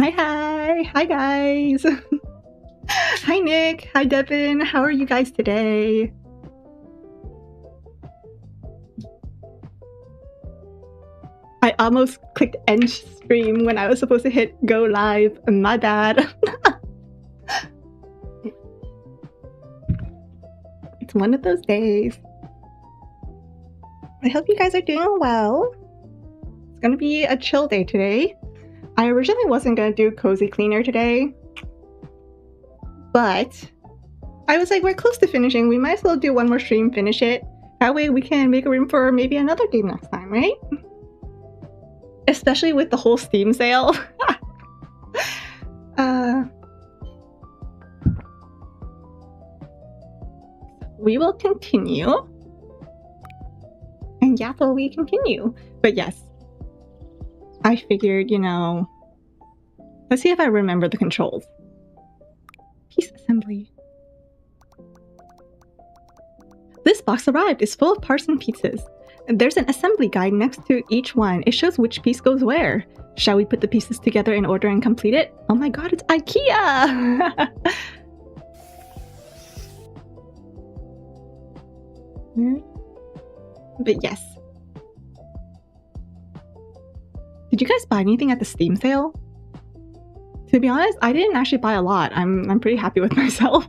Hi guys. Hi Nick, hi Devin, how are you guys today? I almost clicked end stream when I was supposed to hit go live. My bad. It's one of those days. I hope you guys are doing well. It's gonna be a chill day today. I originally wasn't gonna do cozy cleaner today, but I was like, we're close to finishing. We might as well do one more stream, finish it. That way we can make room for maybe another game next time, right? Especially with the whole Steam sale. We will continue. And yeah, so we continue. But yes, I figured, you know, let's see if I remember the controls. Piece assembly. This box arrived. It's full of parts and pieces. There's an assembly guide next to each one. It shows which piece goes where. Shall we put the pieces together in order and complete it? Oh my god, it's IKEA! But yes. Did you guys buy anything at the Steam sale? To be honest, I didn't actually buy a lot. I'm pretty happy with myself.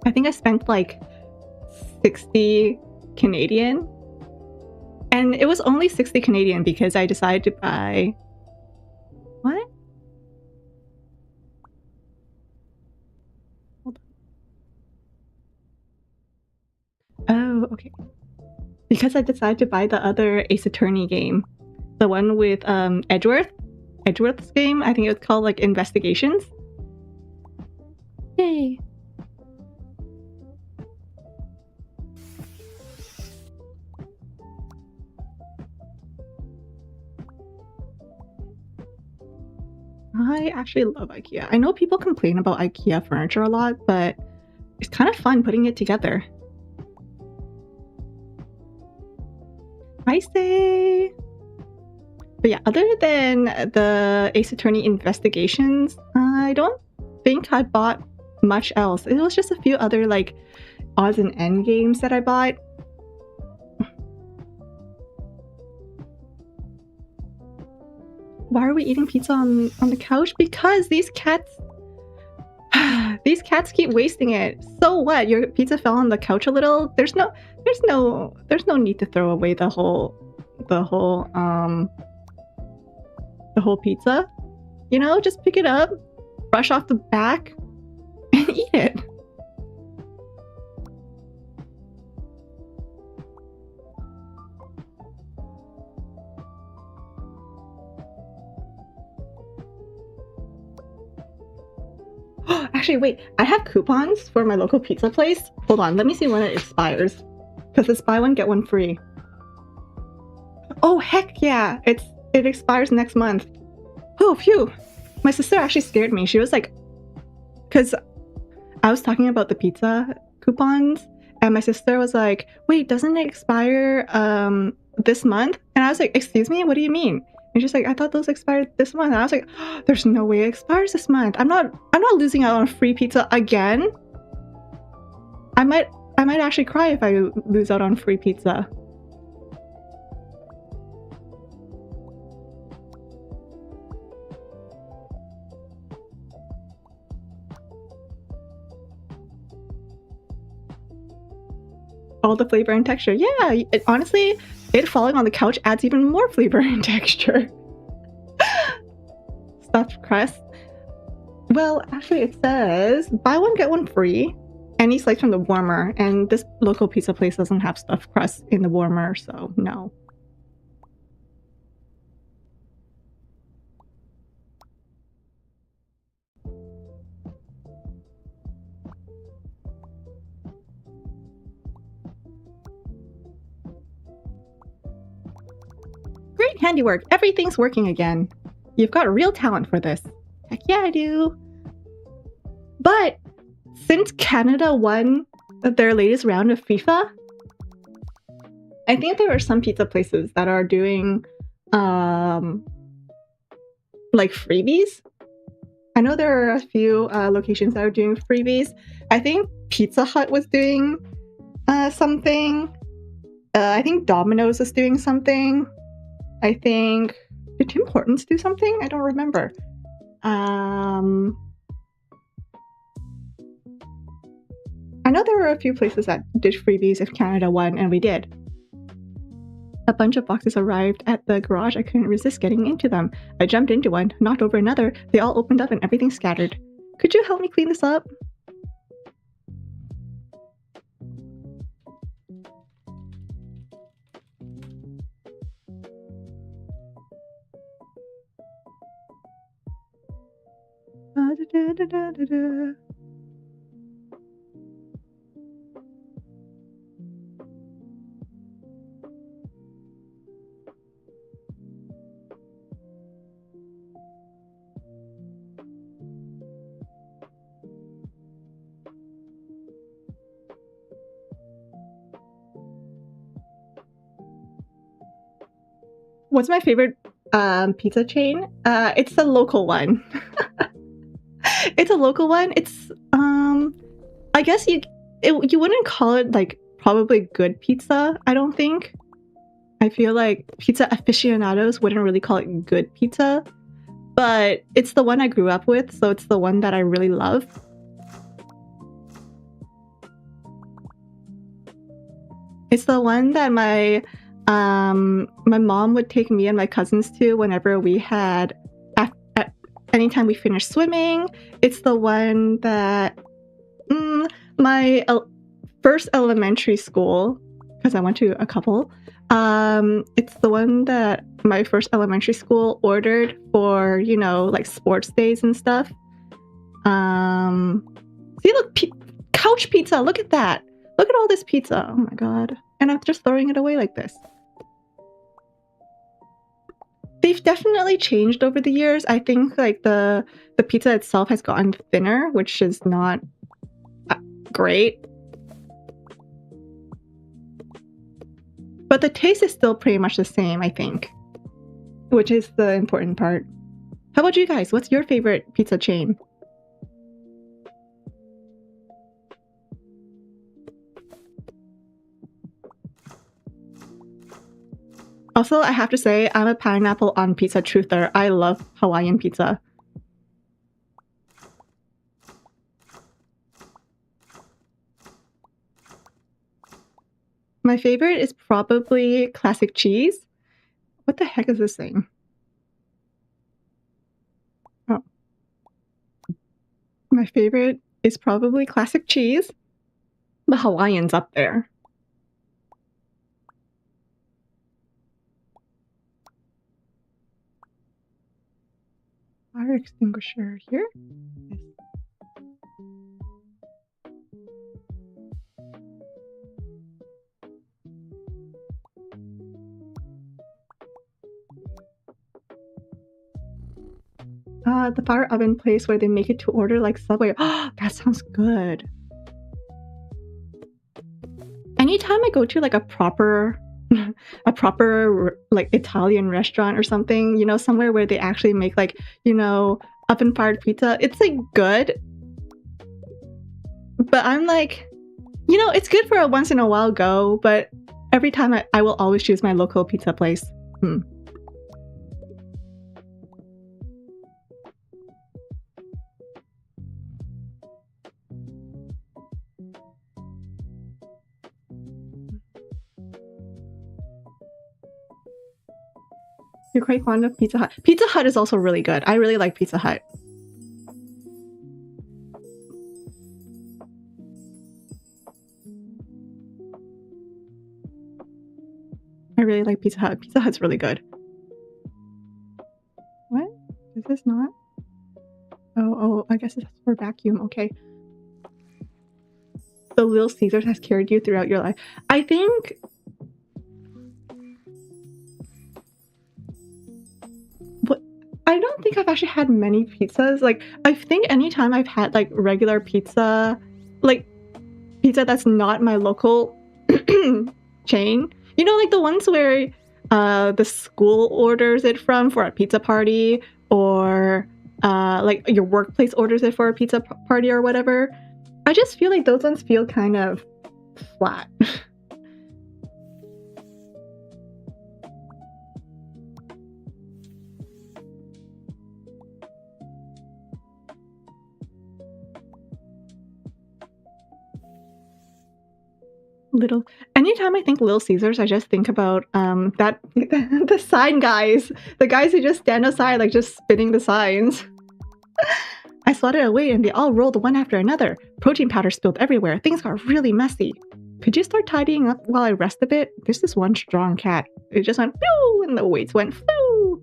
I think I spent like 60 Canadian. And it was only 60 Canadian because I decided to buy... What? Hold on. Oh, okay. Because I decided to buy the other Ace Attorney game. The one with Edgeworth. Edgeworth's game. I think it was called like Investigations. Yay. I actually love IKEA. I know people complain about IKEA furniture a lot, but it's kind of fun putting it together. I say. But yeah, other than the Ace Attorney Investigations, I don't think I bought much else. It was just a few other like odds and end games that I bought. Why are we eating pizza on the couch? Because these cats keep wasting it. So what? Your pizza fell on the couch a little? There's no need to throw away the whole pizza. You know, just pick it up, brush off the back, and eat it. Actually, wait, I have coupons for my local pizza place. Hold on, let me see when it expires. Because it's buy one, get one free. Oh, heck yeah! It expires next month. Oh, phew! My sister actually scared me. She was like... Because I was talking about the pizza coupons, and my sister was like, wait, doesn't it expire this month? And I was like, excuse me? What do you mean? And she's like, I thought those expired this month. And I was like, oh, there's no way it expires this month. I'm not losing out on free pizza again. I might actually cry if I lose out on free pizza. All the flavor and texture. Yeah, honestly, it falling on the couch adds even more flavor and texture. Stuffed crust. Well, actually it says buy one, get one free. Any slice from the warmer. And this local pizza place doesn't have stuffed crust in the warmer, so no. Great handiwork. Everything's working again. You've got real talent for this. Heck yeah, I do. But since Canada won their latest round of FIFA, I think there are some pizza places that are doing like freebies. I know there are a few locations that are doing freebies. I think Pizza Hut was doing something. I think Domino's is doing something. I think did Tim Hortons do something? I don't remember. I know there were a few places that did freebies if Canada won, and we did. A bunch of boxes arrived at the garage. I couldn't resist getting into them. I jumped into one, knocked over another. They all opened up and everything scattered. Could you help me clean this up? What's my favorite pizza chain? It's the local one. It's a local one. It's I guess you wouldn't call it like probably good pizza, I don't think. I feel like pizza aficionados wouldn't really call it good pizza, but it's the one I grew up with, so it's the one that I really love. It's the one that my mom would take me and my cousins to whenever we had anytime we finished swimming. It's the one that my first elementary school, because I went to a couple, it's the one that my first elementary school ordered for, you know, like sports days and stuff. See, look, couch pizza, look at that. Look at all this pizza. Oh my god. And I'm just throwing it away like this. They've definitely changed over the years. I think like the pizza itself has gotten thinner, which is not great. But the taste is still pretty much the same, I think, which is the important part. How about you guys? What's your favorite pizza chain? Also, I have to say, I'm a pineapple on pizza truther. I love Hawaiian pizza. My favorite is probably classic cheese. What the heck is this thing? Oh. My favorite is probably classic cheese. The Hawaiian's up there. Fire extinguisher here. Yes. The fire oven place where they make it to order like Subway. Oh, that sounds good. Anytime I go to like a proper like Italian restaurant or something, you know, somewhere where they actually make like, you know, oven fired pizza, it's like good. But I'm like, you know, it's good for a once in a while go, but every time I will always choose my local pizza place. You're quite fond of Pizza Hut. Pizza Hut is also really good. I really like Pizza Hut. I really like Pizza Hut. Pizza Hut's really good. What? Is this not? Oh, I guess it's for vacuum. Okay. The Little Caesars has carried you throughout your life. I think... I don't think I've actually had many pizzas. Like, I think anytime I've had like regular pizza, like pizza that's not my local chain, you know, like the ones where the school orders it from for a pizza party, or like your workplace orders it for a pizza party or whatever. I just feel like those ones feel kind of flat. Anytime I think Little Caesars, I just think about the sign guys, the guys who just stand outside like just spinning the signs. I swatted away and they all rolled one after another. Protein powder spilled everywhere. Things got really messy. Could you start tidying up while I rest a bit? There's this one strong cat. It just went phew, and the weights went phew.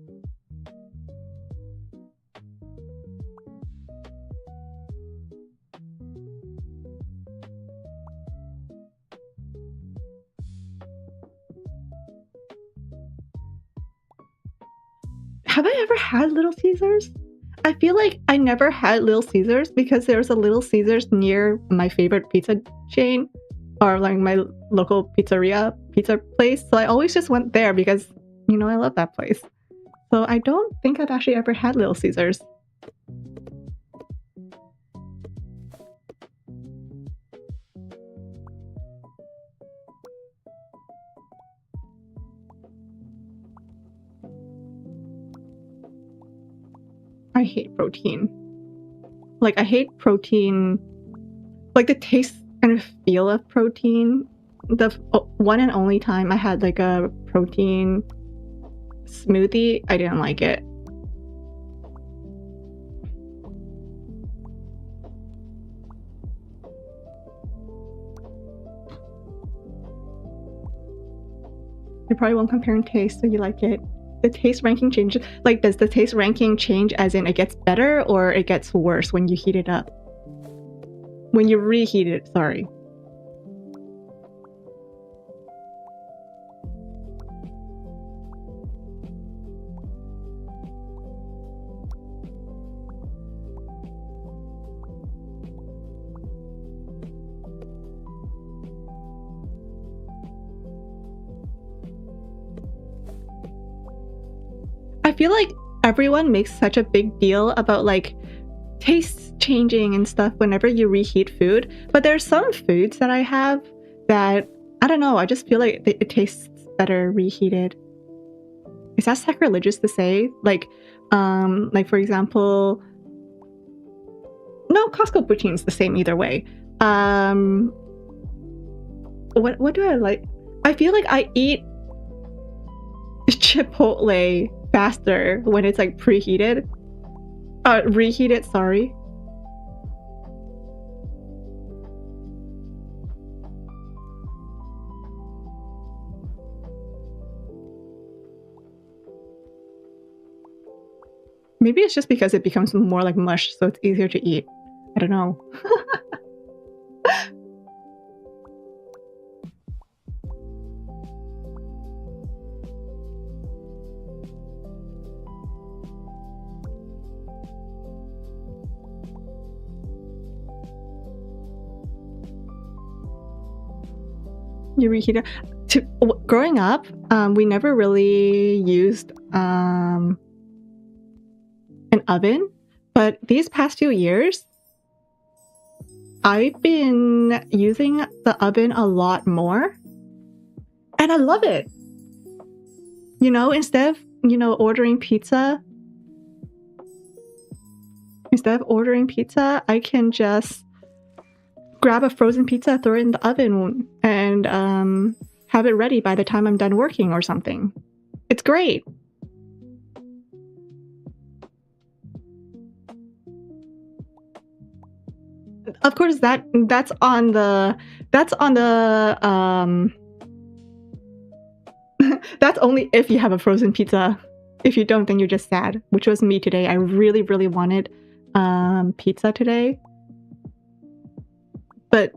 Have I ever had Little Caesars? I feel like I never had Little Caesars because there was a Little Caesars near my favorite pizza chain, or like my local pizza place. So I always just went there because, you know, I love that place. So I don't think I've actually ever had Little Caesars. I hate protein. Like, I hate protein, like the taste and feel of protein. The one and only time I had like a protein smoothie, I didn't like it. You probably won't compare in taste, so you like it. The taste ranking changes. Like, does the taste ranking change as in it gets better or it gets worse when you heat it up? When you reheat it, sorry. I feel like everyone makes such a big deal about like tastes changing and stuff whenever you reheat food, but there's some foods that I have that, I don't know, I just feel like it tastes better reheated. Is that sacrilegious to say? Like for example, no, Costco poutine's the same either way. What do I like? I feel like I eat Chipotle faster when it's like preheated. Reheated, sorry. Maybe it's just because it becomes more like mush, so it's easier to eat. I don't know. You reheat it. Growing up, we never really used an oven, but these past few years, I've been using the oven a lot more, and I love it. You know, instead of, you know, ordering pizza, I can just grab a frozen pizza, throw it in the oven, and have it ready by the time I'm done working or something. It's great. Of course, that's on the that's only if you have a frozen pizza. If you don't, then you're just sad, which was me today. I really, really wanted pizza today, but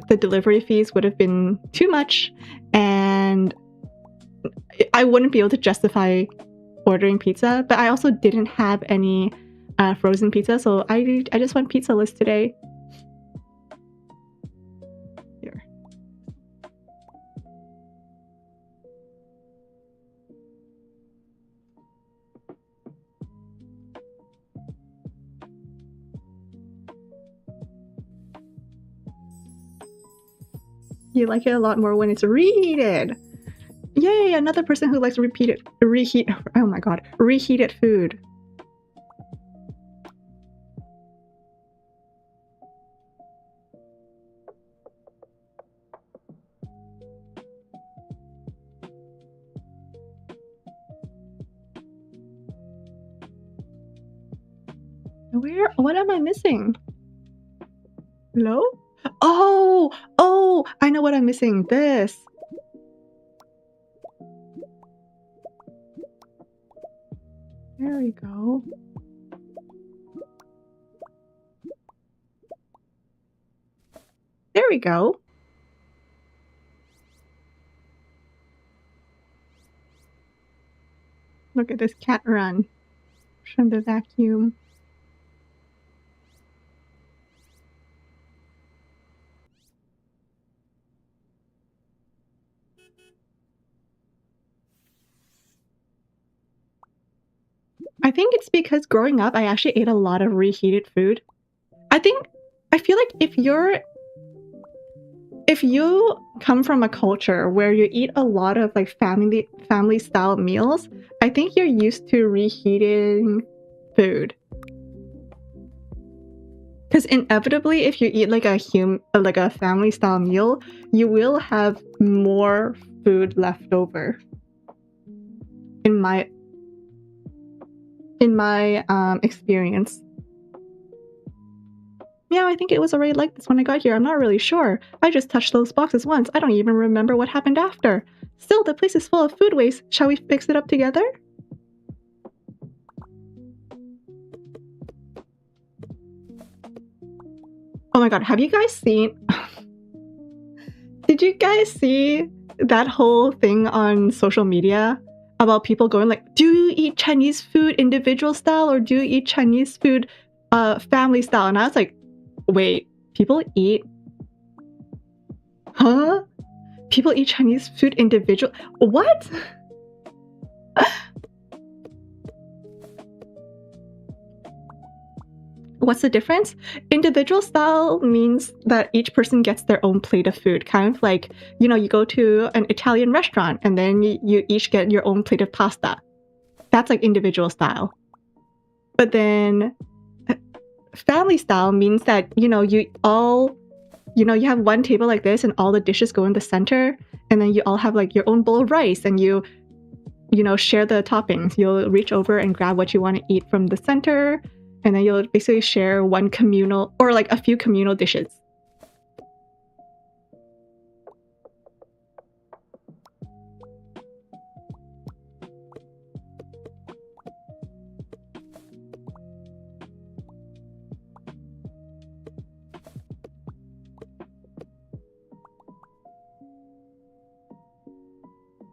the delivery fees would have been too much, and I wouldn't be able to justify ordering pizza. But I also didn't have any frozen pizza, so I just went pizzaless today. Here. You like it a lot more when it's reheated. Yay, another person who likes reheated food. What am I missing? Hello? Oh, I know what I'm missing. This. There we go. There we go. Look at this cat run from the vacuum. I think it's because growing up, I actually ate a lot of reheated food. I feel like if you come from a culture where you eat a lot of like family style meals, I think you're used to reheating food. Because inevitably, if you eat like a family style meal, you will have more food left over. In my experience. Yeah, I think it was already like this when I got here. I'm not really sure. I just touched those boxes once. I don't even remember what happened after. Still, the place is full of food waste. Shall we fix it up together? Oh my god, have you guys seen... Did you guys see that whole thing on social media about people going like, do you eat Chinese food individual style or do you eat Chinese food family style? And I was like, wait, people eat... Huh? People eat Chinese food individual... What? What's the difference? Individual style means that each person gets their own plate of food. Kind of like, you know, you go to an Italian restaurant and then you each get your own plate of pasta. That's like individual style. But then family style means that, you know, you have one table like this and all the dishes go in the center. And then you all have like your own bowl of rice and you share the toppings. You'll reach over and grab what you want to eat from the center. And then you'll basically share one communal or like a few communal dishes.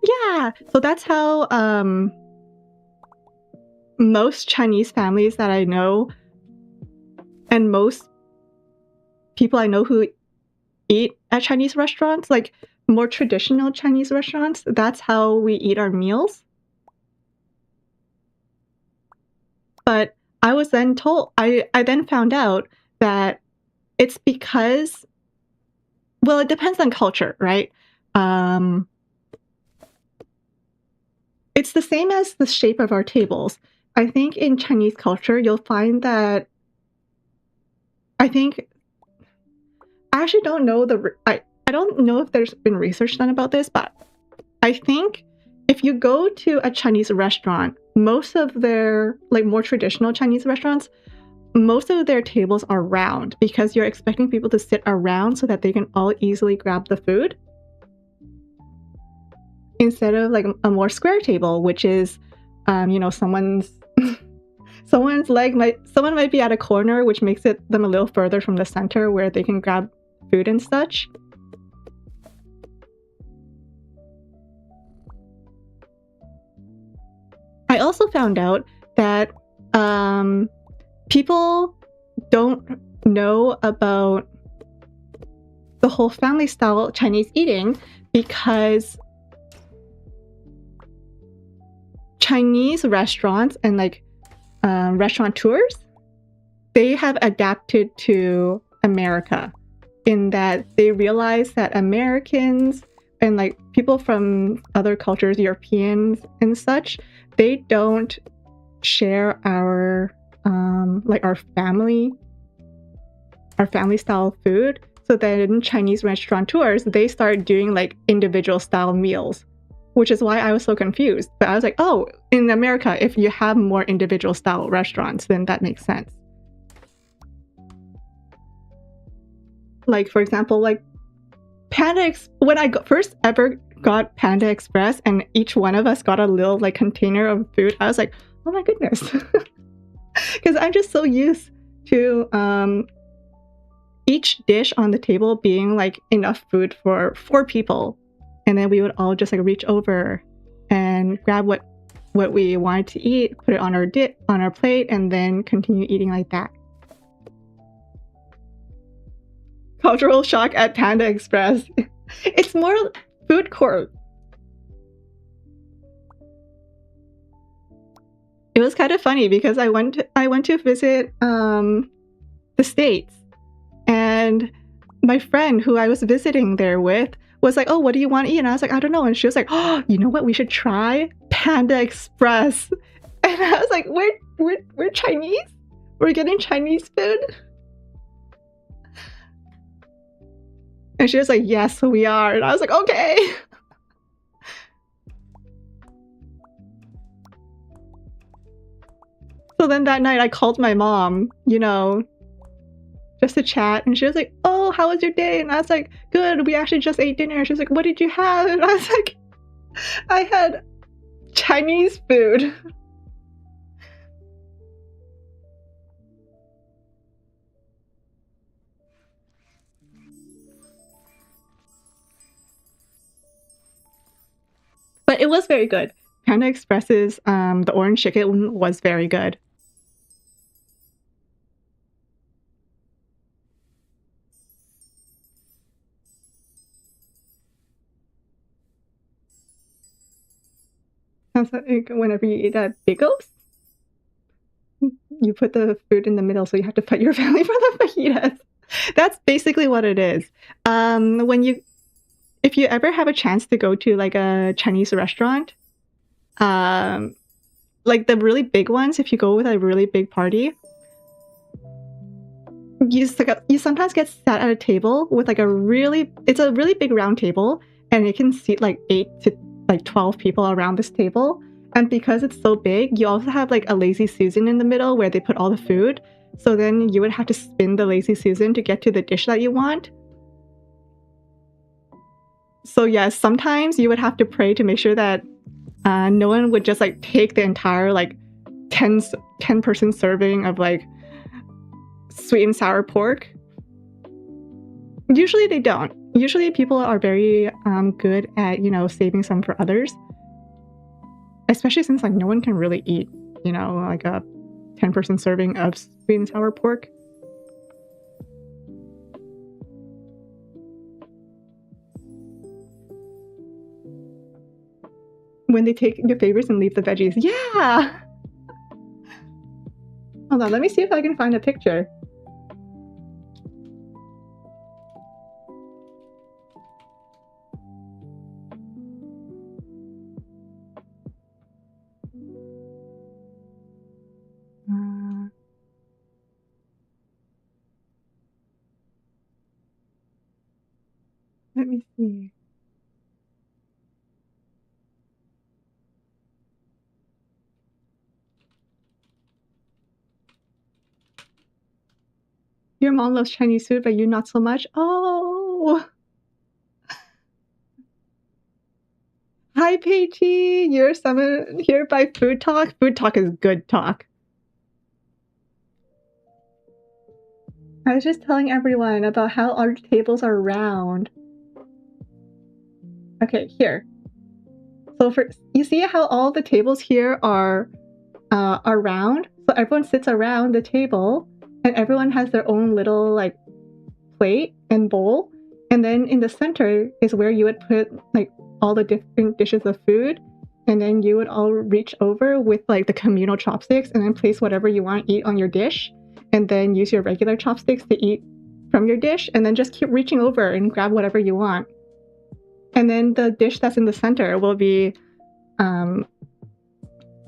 Yeah, so that's how most Chinese families that I know and most people I know who eat at Chinese restaurants, like more traditional Chinese restaurants, that's how we eat our meals. But I was then told, I then found out that it's because, well, it depends on culture, right? It's the same as the shape of our tables. I think in Chinese culture, you'll find that I actually don't know I don't know if there's been research done about this, but I think if you go to a Chinese restaurant, most of their like more traditional Chinese restaurants, most of their tables are round because you're expecting people to sit around so that they can all easily grab the food. Instead of like a more square table, which is, someone's leg might be at a corner, which makes them a little further from the center where they can grab food and such. I also found out that people don't know about the whole family style Chinese eating because Chinese restaurants and like restaurateurs, they have adapted to America. in that they realize that Americans and like people from other cultures, Europeans and such, they don't share our like our family style food. So then Chinese restaurateurs, they start doing like individual style meals, which is why I was so confused. But I was like, oh, in America, if you have more individual style restaurants, then that makes sense. Like, for example, like when I first ever got Panda Express and each one of us got a little like container of food, I was like, oh my goodness. Because I'm just so used to each dish on the table being like enough food for 4 people. And then we would all just like reach over and grab what we wanted to eat, put it on our plate, and then continue eating like that. Cultural shock at Panda Express. It's more food court. It was kind of funny because I went to visit the States, and my friend who I was visiting there with was like, oh, what do you want to eat? And I was like, I don't know. And she was like, oh, you know what? We should try Panda Express. And I was like, we're Chinese? We're getting Chinese food? And she was like, yes, we are. And I was like, okay. So then that night I called my mom, you know, just to chat. And she was like, oh, how was your day? And I was like, good. We actually just ate dinner. She was like, what did you have? And I was like, I had Chinese food. But it was very good. Panda Express's the orange chicken was very good. Sounds like whenever you eat at Bigos, you put the food in the middle, so you have to fight your family for the fajitas. That's basically what it is. If you ever have a chance to go to like a Chinese restaurant, like the really big ones, if you go with a really big party, you sometimes get sat at a table with like it's a really big round table, and it can seat like 8 to like 12 people around this table. And because it's so big, you also have like a lazy Susan in the middle where they put all the food. So then you would have to spin the lazy Susan to get to the dish that you want. So yes, sometimes you would have to pray to make sure that no one would just like take the entire like 10-person serving of like sweet and sour pork. Usually they don't. Usually people are very good at, you know, saving some for others. Especially since like no one can really eat, you know, like a 10-person serving of sweet and sour pork. When they take your favorites and leave the veggies. Yeah! Hold on, let me see if I can find a picture. Let me see. Your mom loves Chinese food, but you not so much? Oh! Hi, Peachy! You're summoned here by Food Talk. Food Talk is good talk. I was just telling everyone about how our tables are round. Okay, here. So you see how all the tables here are round? So everyone sits around the table, and everyone has their own little like plate and bowl. And then in the center is where you would put like all the different dishes of food. And then you would all reach over with like the communal chopsticks and then place whatever you want to eat on your dish. And then use your regular chopsticks to eat from your dish, and then just keep reaching over and grab whatever you want. And then the dish that's in the center will be,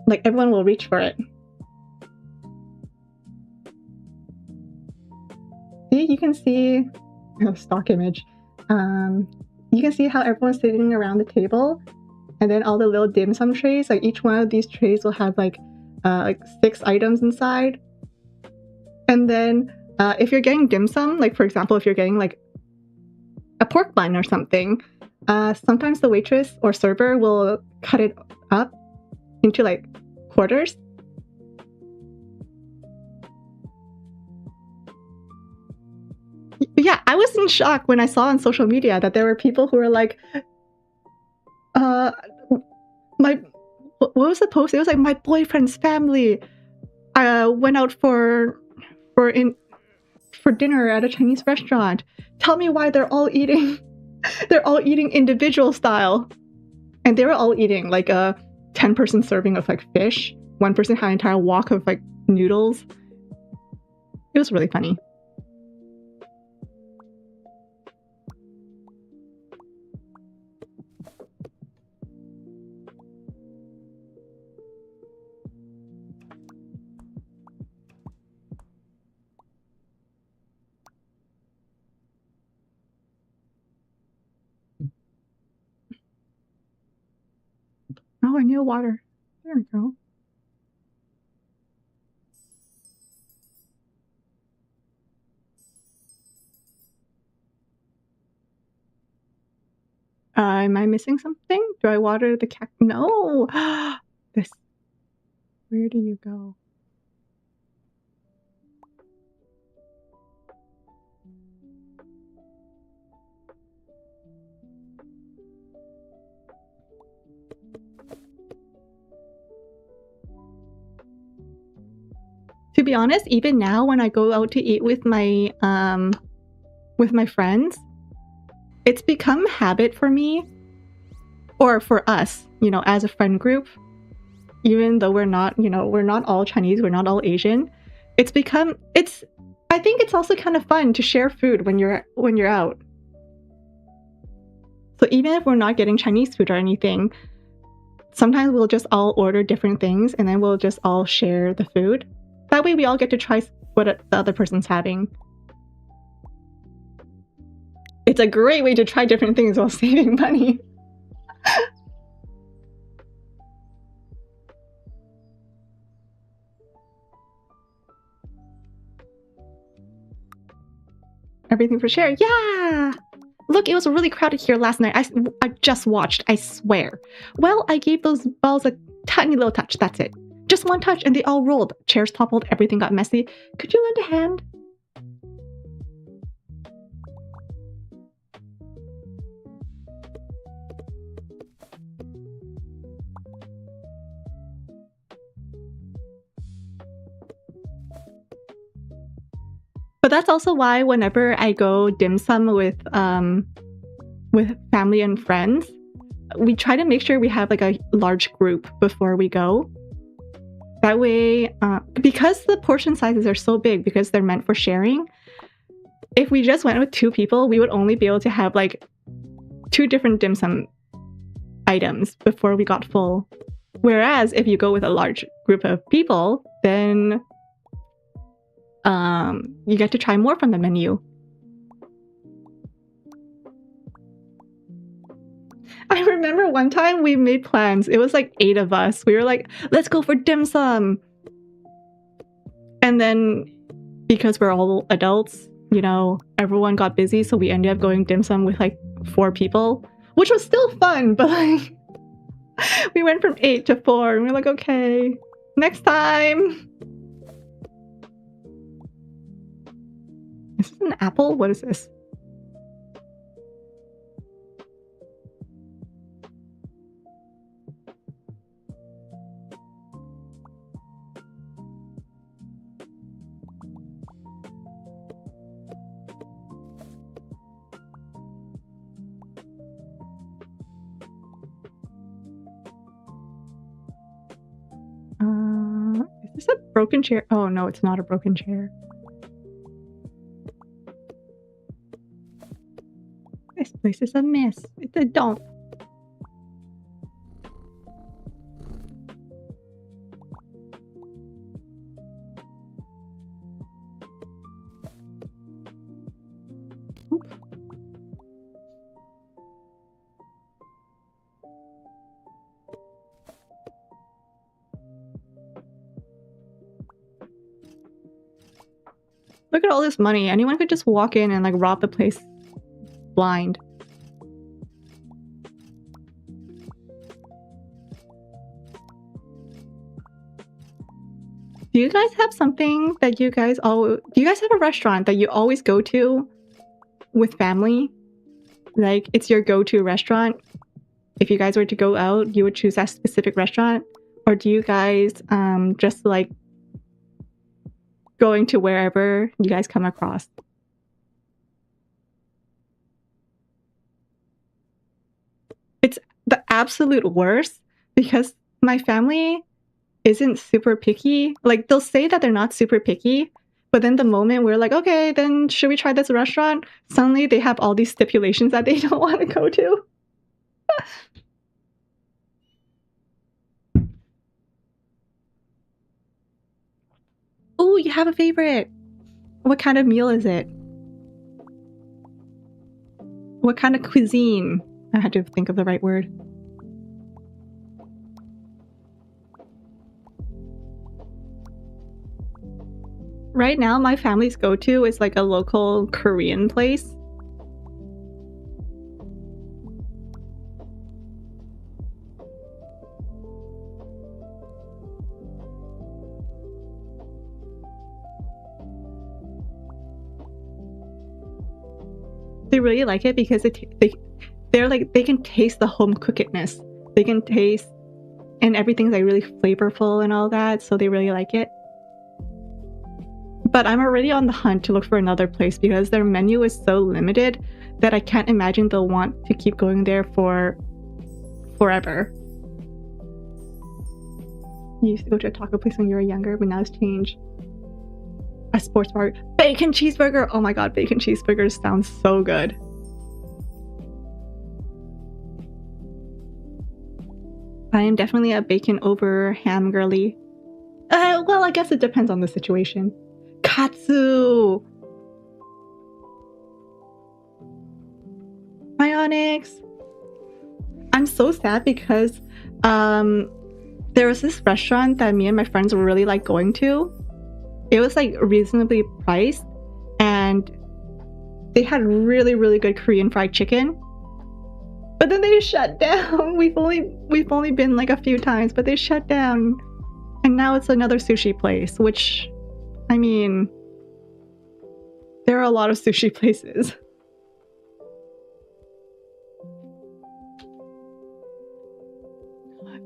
like everyone will reach for it. See, you can see, stock image. You can see how everyone's sitting around the table, and then all the little dim sum trays, like each one of these trays will have like 6 items inside. And then if you're getting dim sum, like for example, if you're getting like a pork bun or something, sometimes the waitress or server will cut it up into like quarters. Yeah, I was in shock when I saw on social media that there were people who were like, what was the post? It was like, my boyfriend's family went out for dinner at a Chinese restaurant. Tell me why they're all eating individual style. And they were all eating like a 10-person serving of like fish. One person had an entire wok of like noodles. It was really funny. Oh, I need water. There we go. Am I missing something? Do I water the cat? No. This. Where do you go? To be honest, even now when I go out to eat with my friends, it's become habit for me, or for us, you know, as a friend group, even though we're not all Chinese, we're not all Asian. I think it's also kind of fun to share food when you're out. So even if we're not getting Chinese food or anything, sometimes we'll just all order different things and then we'll just all share the food. That way we all get to try what the other person's having. It's a great way to try different things while saving money. Everything for share. Yeah! Look, it was really crowded here last night. I just watched, I swear. Well, I gave those balls a tiny little touch, that's it. Just one touch and they all rolled. Chairs toppled, everything got messy. Could you lend a hand? But that's also why whenever I go dim sum with family and friends, we try to make sure we have like a large group before we go. That way, because the portion sizes are so big, because they're meant for sharing, if we just went with 2 people, we would only be able to have like 2 different dim sum items before we got full. Whereas if you go with a large group of people, then you get to try more from the menu. I remember one time we made plans. It was like 8 of us. We were like, let's go for dim sum. And then because we're all adults, you know, everyone got busy. So we ended up going dim sum with like 4 people, which was still fun. But like, we went from 8 to 4 and we're like, okay, next time. Is this an apple? What is this? Is this a broken chair? Oh no, it's not a broken chair. This place is a mess. It's a dump. Look at all this money. Anyone could just walk in and like rob the place blind. Do you guys have something that do you guys have a restaurant that you always go to with family? Like it's your go-to restaurant? If you guys were to go out, you would choose that specific restaurant? Or do you guys just like going to wherever you guys come across? It's the absolute worst because my family isn't super picky. Like they'll say that they're not super picky, but then the moment we're like, okay, then should we try this restaurant? Suddenly they have all these stipulations that they don't want to go to. Oh, you have a favorite. What kind of meal is it? What kind of cuisine? I had to think of the right word. Right now, my family's go-to is like a local Korean place. They really like it because they're like they can taste the home cookedness. They can taste, and everything's like really flavorful and all that, so they really like it. But I'm already on the hunt to look for another place because their menu is so limited that I can't imagine they'll want to keep going there for forever. You used to go to a taco place when you were younger, but now it's changed. A sports bar. Bacon cheeseburger! Oh my god, bacon cheeseburgers sound so good. I am definitely a bacon over ham girly. Well, I guess it depends on the situation. Katsu! Hi, Onyx! I'm so sad because there was this restaurant that me and my friends were really like going to. It was like reasonably priced and they had really, really good Korean fried chicken. But then they shut down. We've only been like a few times, but they shut down. And now it's another sushi place, which, I mean, there are a lot of sushi places.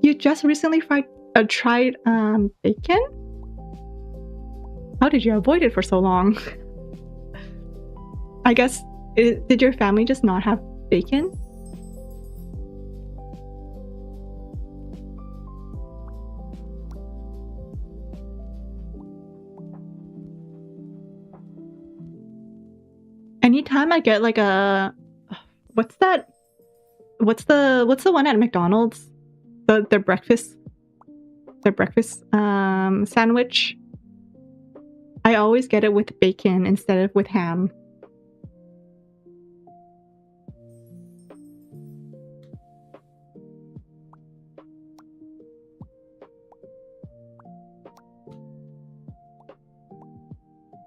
You just recently tried bacon? How did you avoid it for so long? I guess, did your family just not have bacon? Anytime I get like a, what's that? What's the one at McDonald's? Their breakfast sandwich. I always get it with bacon instead of with ham.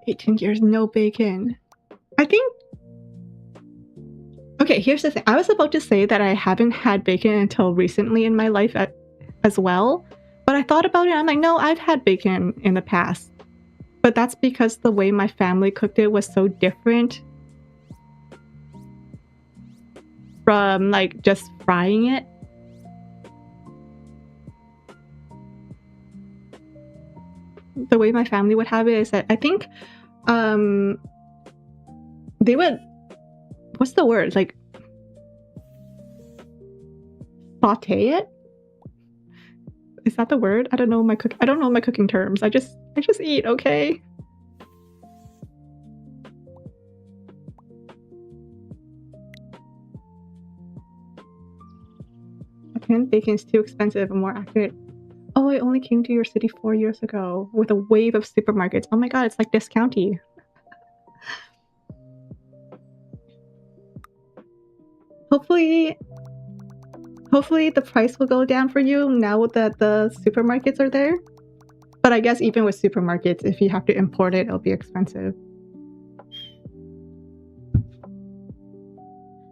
$18 no bacon. I think... Okay, here's the thing. I was about to say that I haven't had bacon until recently in my life as well. But I thought about it and I'm like, no, I've had bacon in the past. But that's because the way my family cooked it was so different from like just frying it. The way my family would have it is that I think they would, what's the word? Like saute it? Is that the word? I don't know my cooking terms. I just eat, okay? Canned bacon is too expensive and more accurate. Oh, I only came to your city 4 years ago with a wave of supermarkets. Oh my god, it's like discounty. Hopefully the price will go down for you now that the supermarkets are there. But I guess even with supermarkets, if you have to import it, it'll be expensive.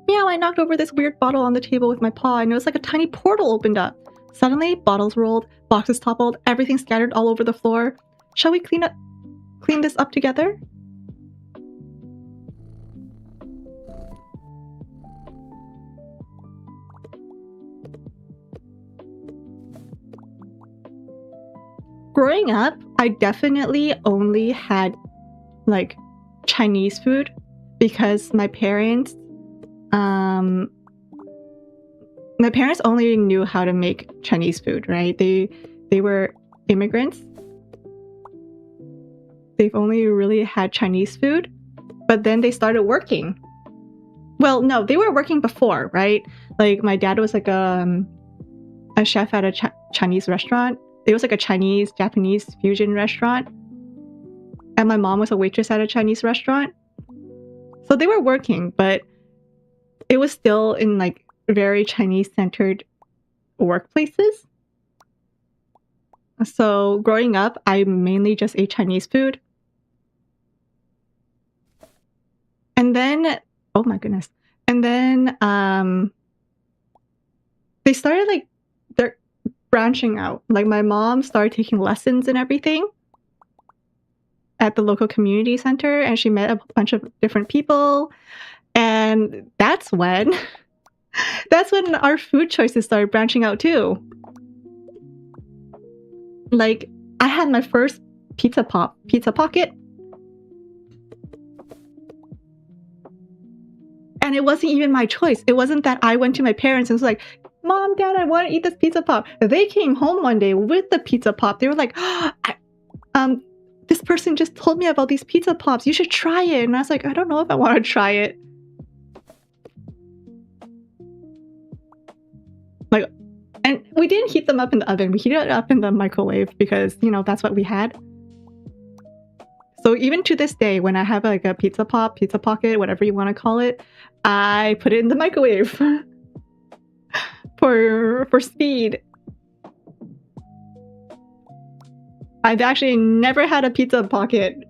Meow, I knocked over this weird bottle on the table with my paw and it was like a tiny portal opened up. Suddenly, bottles rolled, boxes toppled, everything scattered all over the floor. Shall we clean this up together? Growing up, I definitely only had like Chinese food because my parents only knew how to make Chinese food, right? They were immigrants. They've only really had Chinese food, but then they started working. Well, no, they were working before, right? Like my dad was like a chef at a Chinese restaurant. It was like a Chinese-Japanese fusion restaurant. And my mom was a waitress at a Chinese restaurant. So they were working, but it was still in like very Chinese-centered workplaces. So growing up, I mainly just ate Chinese food. And then, oh my goodness. And then they started like, they're branching out. Like my mom started taking lessons and everything at the local community center, and she met a bunch of different people. And that's when our food choices started branching out too. Like I had my first pizza pocket. And it wasn't even my choice. It wasn't that I went to my parents and was like, Mom, Dad, I want to eat this pizza pop. They came home one day with the pizza pop. They were like, this person just told me about these pizza pops. You should try it. And I was like, I don't know if I want to try it. Like, and we didn't heat them up in the oven. We heated it up in the microwave because, you know, that's what we had. So even to this day, when I have like a pizza pop, pizza pocket, whatever you want to call it, I put it in the microwave for speed. I've actually never had a pizza pocket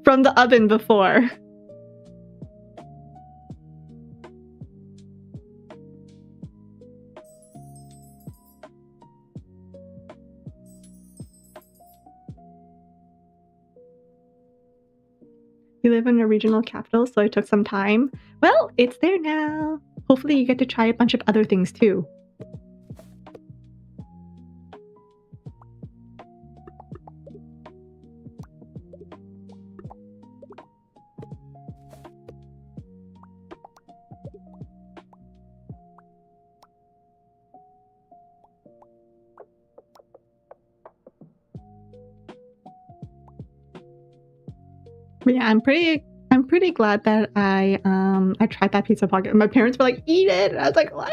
from the oven before. You live in a regional capital, so it took some time. Well, it's there now. Hopefully you get to try a bunch of other things too. But yeah, I'm pretty glad that I tried that pizza pocket. My parents were like, eat it! And I was like, what?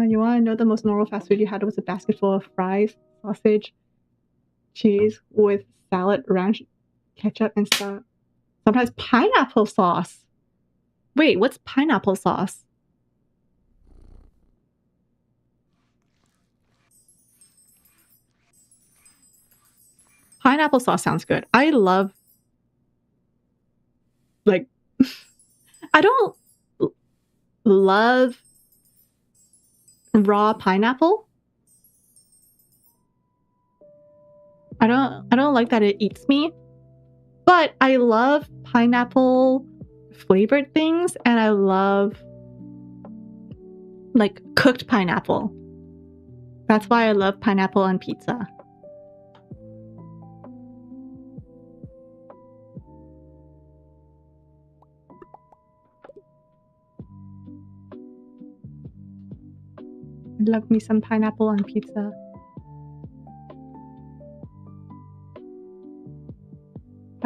You want to know the most normal fast food you had was a basket full of fries, sausage, cheese with salad, ranch, ketchup, and stuff. Sometimes pineapple sauce. Wait, what's pineapple sauce? Pineapple sauce sounds good. I love, like, I don't love raw pineapple. I don't like that it eats me. But I love pineapple flavored things, and I love like cooked pineapple. That's why I love pineapple on pizza. I love me some pineapple on pizza.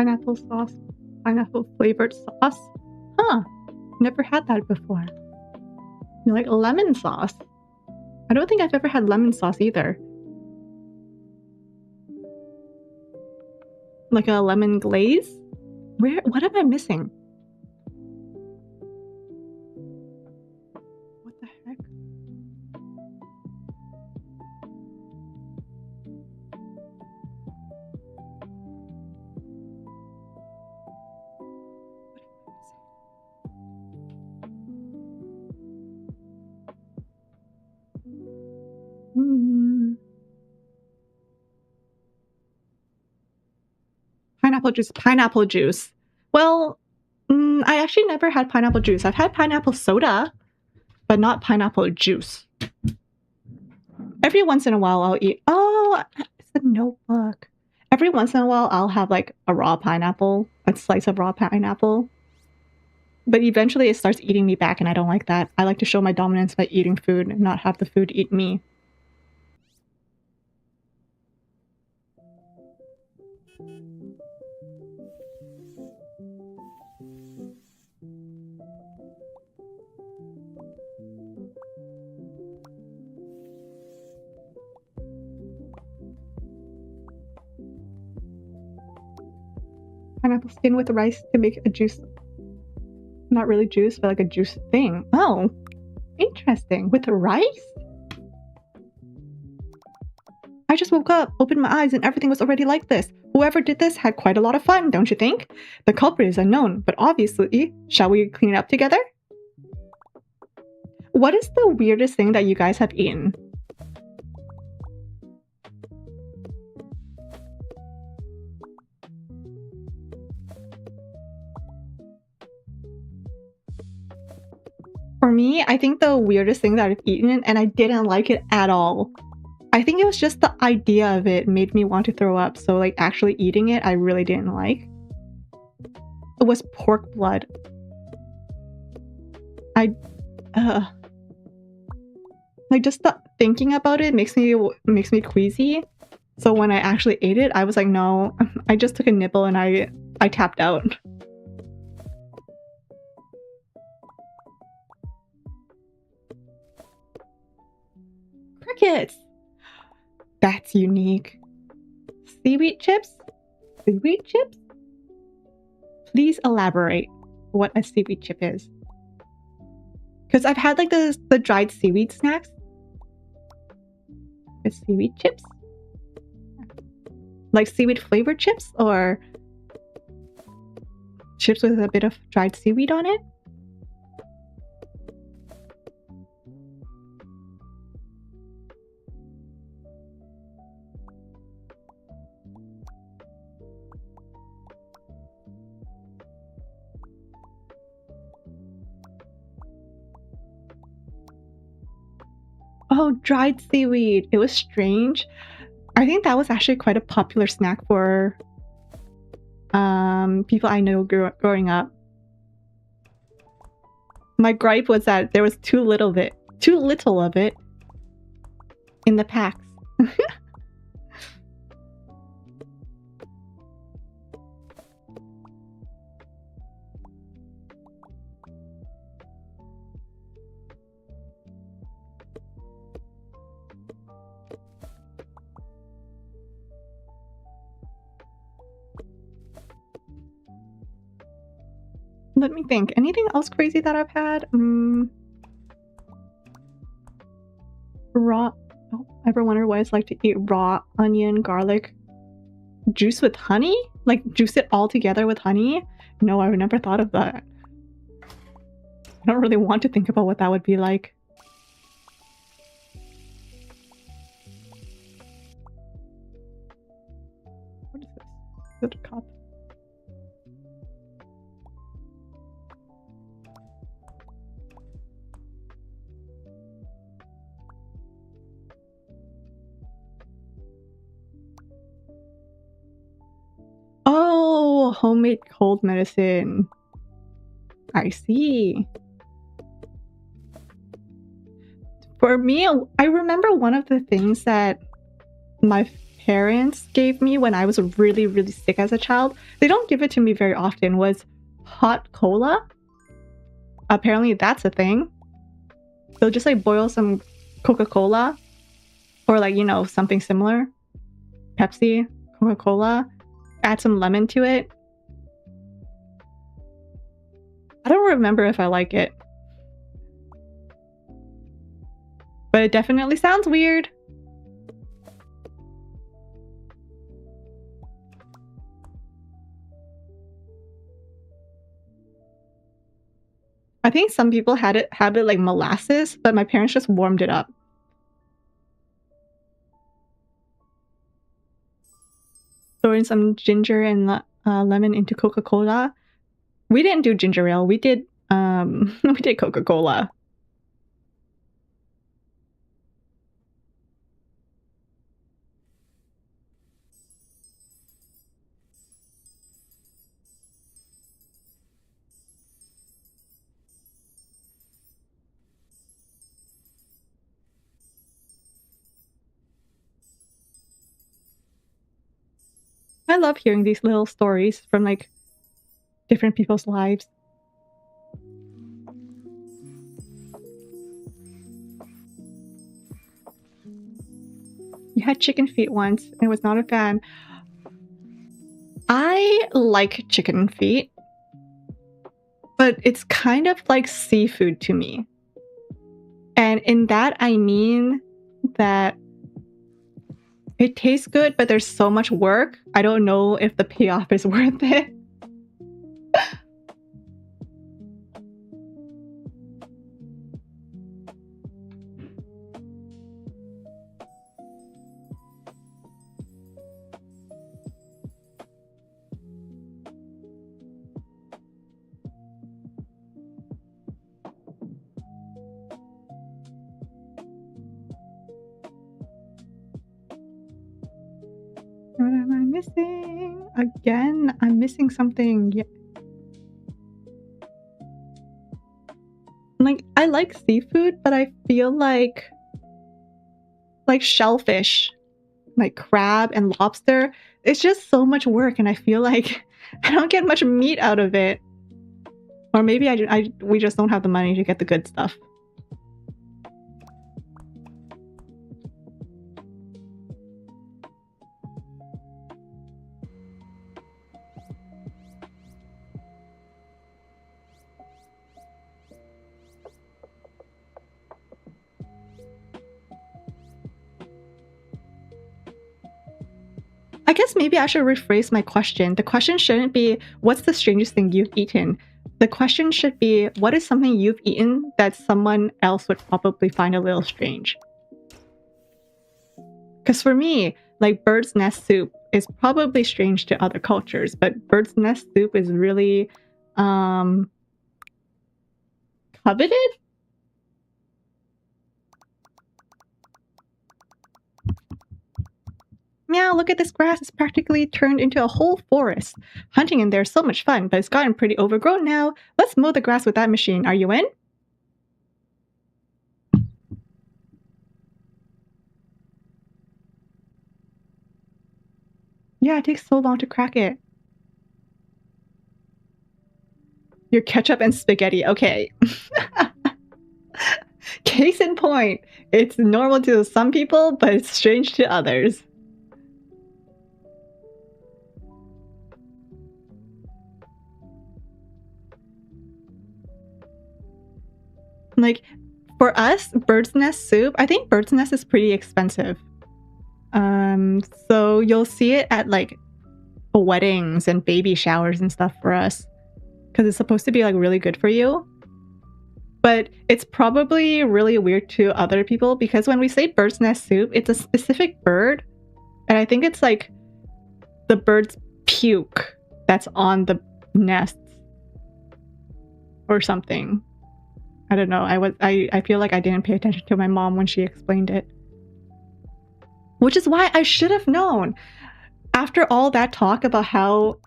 Pineapple sauce. Pineapple flavored sauce. Huh. Never had that before. You like lemon sauce? I don't think I've ever had lemon sauce either. Like a lemon glaze? What am I missing? What the heck? Pineapple juice. Well, I actually never had pineapple juice. I've had pineapple soda, but not pineapple juice. Every once in a while I'll eat... Oh, it's a notebook. Every once in a while I'll have like a raw pineapple, a slice of raw pineapple. But eventually it starts eating me back and I don't like that. I like to show my dominance by eating food and not have the food eat me. Pineapple skin with rice to make a juice. Not really juice, but like a juice thing. Oh, interesting. With rice? I just woke up, opened my eyes, and everything was already like this. Whoever did this had quite a lot of fun, don't you think? The culprit is unknown, but obviously, shall we clean it up together? What is the weirdest thing that you guys have eaten? For me, I think the weirdest thing that I've eaten, and I didn't like it at all. I think it was just the idea of it made me want to throw up, so like actually eating it, I really didn't like. It was pork blood. Like just the thinking about it makes me queasy. So when I actually ate it, I was like, no. I just took a nibble and I tapped out. Crickets! That's unique. Seaweed chips? Seaweed chips? Please elaborate what a seaweed chip is. Because I've had like the dried seaweed snacks. With seaweed chips? Like seaweed flavored chips? Or chips with a bit of dried seaweed on it? Oh, dried seaweed. It was strange. I think that was actually quite a popular snack for people I know growing up. My gripe was that there was too little of it in the packs. Let me think. Anything else crazy that I've had? Raw. Oh, ever wonder what it's like to eat raw onion, garlic, juice with honey? Like juice it all together with honey? No, I've never thought of that. I don't really want to think about what that would be like. What is this? Is it a cup? Oh, homemade cold medicine. I see. For me, I remember one of the things that my parents gave me when I was really, really sick as a child, they don't give it to me very often, was hot cola. Apparently that's a thing. They'll just like boil some Coca-Cola or like, you know, something similar. Pepsi, Coca-Cola, add some lemon to it. I don't remember if I like it. But it definitely sounds weird. I think some people have it like molasses, but my parents just warmed it up. Throwing some ginger and lemon into Coca-Cola. We didn't do ginger ale. We did we did Coca-Cola. I love hearing these little stories from like different people's lives. You had chicken feet once and was not a fan. I like chicken feet, but it's kind of like seafood to me. And in that, I mean that it tastes good, but there's so much work. I don't know if the payoff is worth it. What am I missing? Again, I'm missing something. Yeah. Like, I like seafood, but I feel like shellfish, like crab and lobster, it's just so much work, and I feel like I don't get much meat out of it. Or maybe we just don't have the money to get the good stuff. I guess maybe I should rephrase my question. The question shouldn't be, what's the strangest thing you've eaten? The question should be, what is something you've eaten that someone else would probably find a little strange? Because for me, like bird's nest soup is probably strange to other cultures, but bird's nest soup is really coveted? Meow, look at this grass. It's practically turned into a whole forest. Hunting in there is so much fun, but it's gotten pretty overgrown now. Let's mow the grass with that machine. Are you in? Yeah, it takes so long to crack it. Your ketchup and spaghetti. Okay. Case in point, it's normal to some people, but it's strange to others. Like, for us, bird's nest soup, I think bird's nest is pretty expensive. So you'll see it at like weddings and baby showers and stuff for us, because it's supposed to be like really good for you. But it's probably really weird to other people, because when we say bird's nest soup, it's a specific bird, and I think it's like the bird's puke that's on the nests or something. I don't know. I feel like I didn't pay attention to my mom when she explained it. Which is why I should have known. After all that talk about how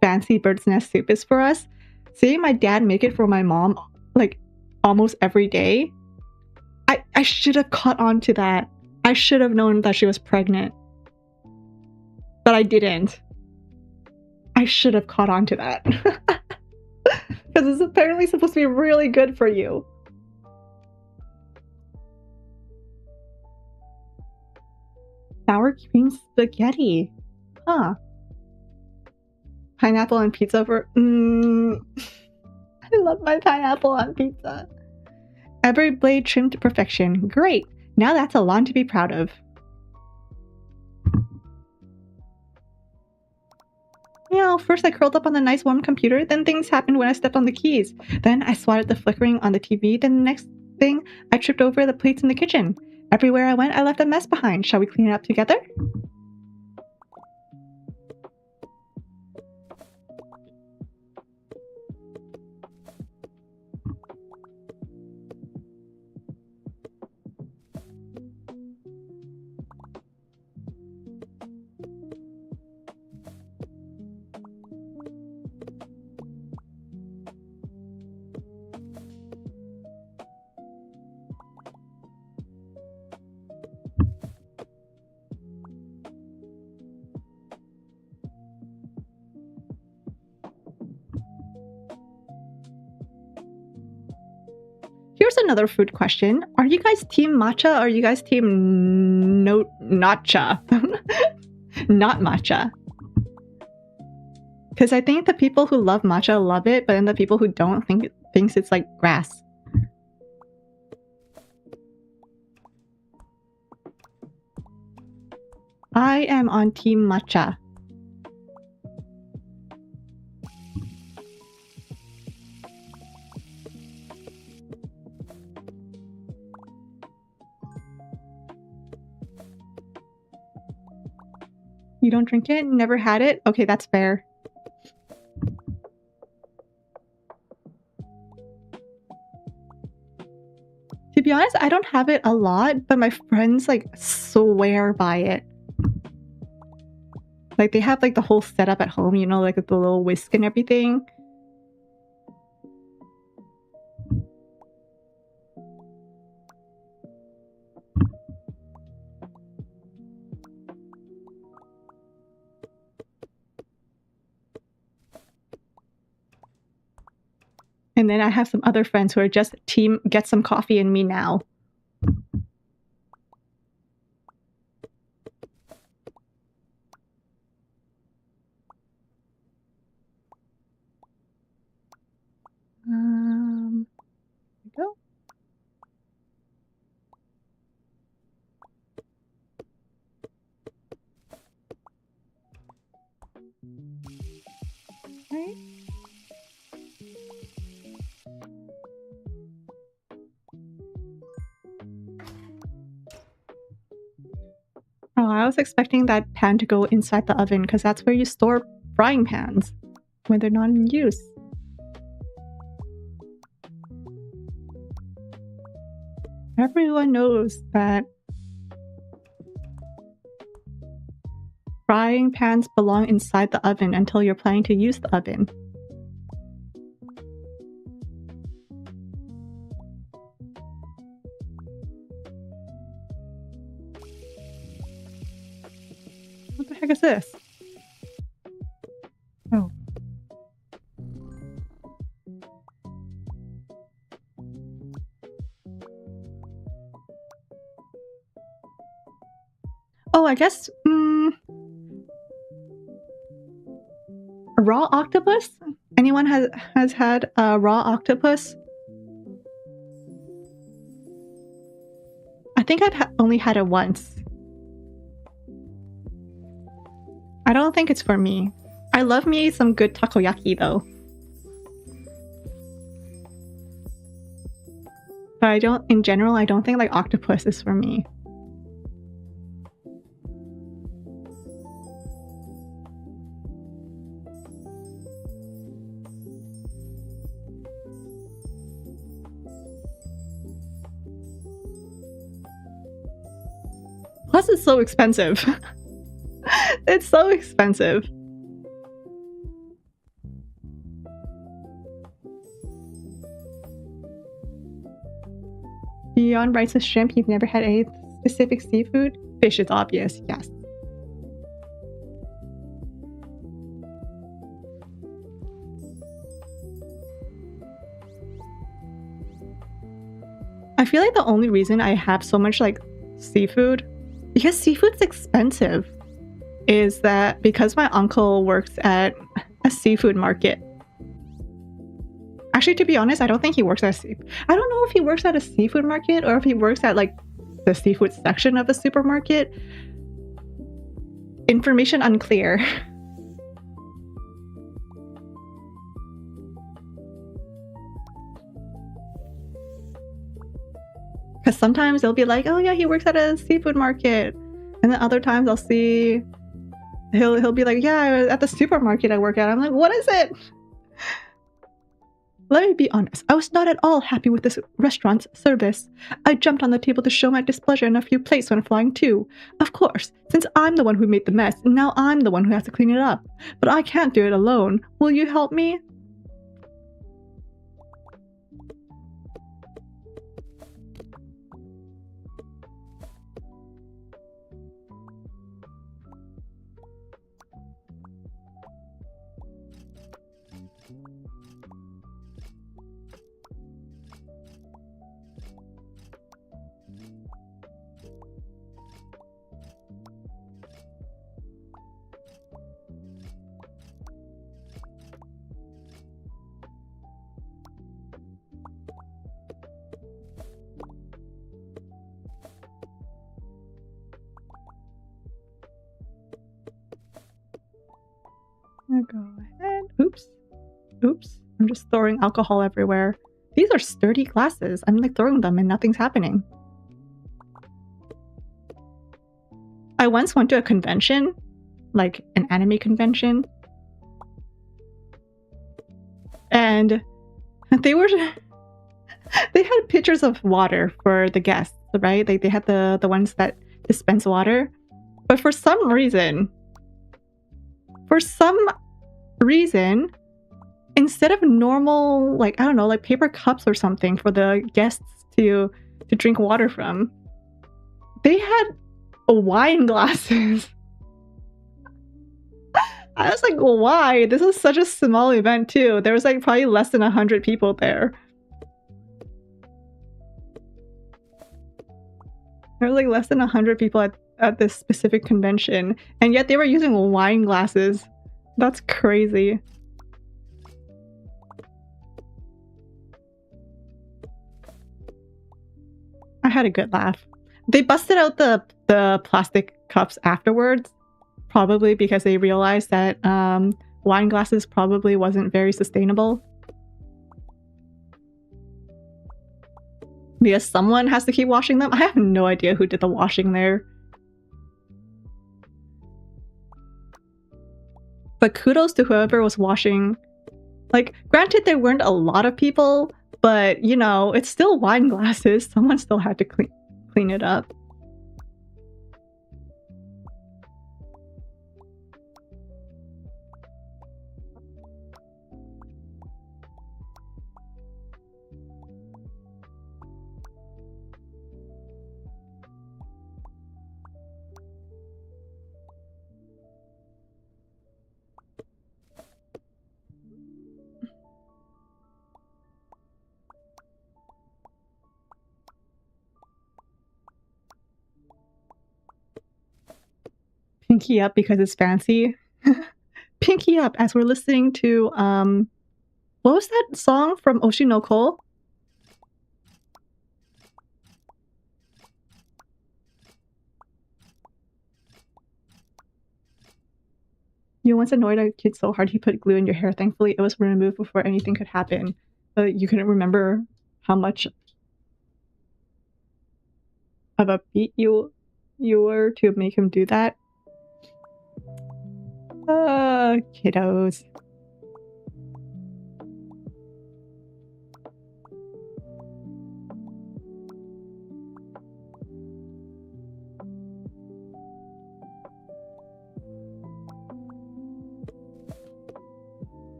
fancy bird's nest soup is for us, seeing my dad make it for my mom like almost every day, I should have caught on to that. I should have known that she was pregnant. but I didn't. I should have caught on to that. Because it's apparently supposed to be really good for you. Sour cream spaghetti. Huh. Pineapple on pizza for... I love my pineapple on pizza. Every blade trimmed to perfection. Great. Now that's a lawn to be proud of. First I curled up on the nice warm computer, then things happened when I stepped on the keys. Then I swatted the flickering on the TV, then the next thing, I tripped over the plates in the kitchen. Everywhere I went, I left a mess behind. Shall we clean it up together? Here's another food question. Are you guys team matcha or are you guys team notcha? Not matcha. Because I think the people who love matcha love it, but then the people who don't thinks it's like grass. I am on team matcha. You don't drink it? Never had it? Okay, that's fair. To be honest, I don't have it a lot, but my friends like swear by it. Like they have like the whole setup at home, you know, like with the little whisk and everything. And then I have some other friends who are just team get some coffee in me now. Here we go. Right. Oh, I was expecting that pan to go inside the oven because that's where you store frying pans when they're not in use. Everyone knows that frying pans belong inside the oven until you're planning to use the oven. What the heck is this? Oh. Oh, I guess, a raw octopus? Anyone has had a raw octopus? I think I've only had it once. I don't think it's for me. I love me some good takoyaki though. But in general, I don't think like octopus is for me. Plus it's so expensive. It's so expensive. Beyond rice and shrimp, you've never had any specific seafood? Fish is obvious, yes. feel like the only reason I have so much like seafood, because seafood's expensive, is that because my uncle works at a seafood market. Actually, to be honest, I don't think he works at I don't know if he works at a seafood market or if he works at like the seafood section of a supermarket. Information unclear. Because sometimes they'll be like, oh yeah, he works at a seafood market. And then other times I'll see he'll be like, yeah, at the supermarket I work at. I'm like, what is it? Let me be honest, I was not at all happy with this restaurant's service. I jumped on the table to show my displeasure and a few plates went flying too. Of course, since I'm the one who made the mess, now I'm the one who has to clean it up. But I can't do it alone. Will you help me? I'll go ahead. Oops. I'm just throwing alcohol everywhere. These are sturdy glasses. I'm like throwing them and nothing's happening. I once went to a convention, like an anime convention, and they had pictures of water for the guests, right? They had the ones that dispense water, but for some reason, instead of normal, like, I don't know, like paper cups or something for the guests to drink water from, they had wine glasses. I was like, why? This is such a small event too. There was like probably less than 100 people there. There was like less than 100 people at this specific convention, and yet they were using wine glasses. That's crazy. I had a good laugh. They busted out the plastic cups afterwards, probably because they realized that wine glasses probably wasn't very sustainable. Because someone has to keep washing them. I have no idea who did the washing there. But kudos to whoever was washing. Like, granted, there weren't a lot of people, but, you know, it's still wine glasses. Someone still had to clean it up. Pinky up because it's fancy. Pinky up as we're listening to what was that song from Oshinoko? You once annoyed a kid so hard he put glue in your hair. Thankfully it was removed before anything could happen. But you couldn't remember how much of a beat you were to make him do that. Kiddos.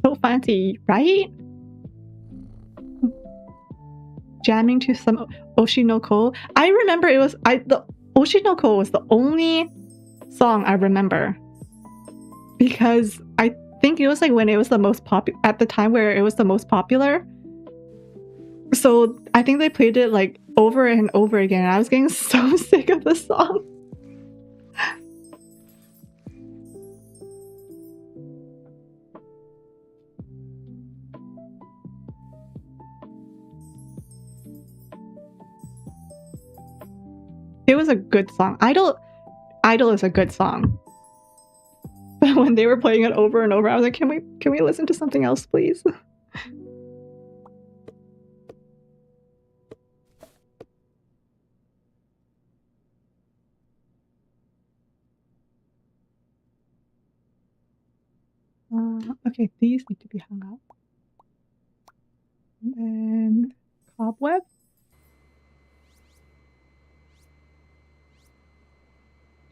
So fancy, right? Jamming to some Oshinoko. I remember it was the Oshinoko was the only song I remember, because I think it was like when it was the most popular at the time where it was the most popular. So I think they played it like over and over again. I was getting so sick of the song. It was a good song. Idol is a good song. But when they were playing it over and over, I was like, can we listen to something else, please? Okay, these need to be hung up. And then cobweb.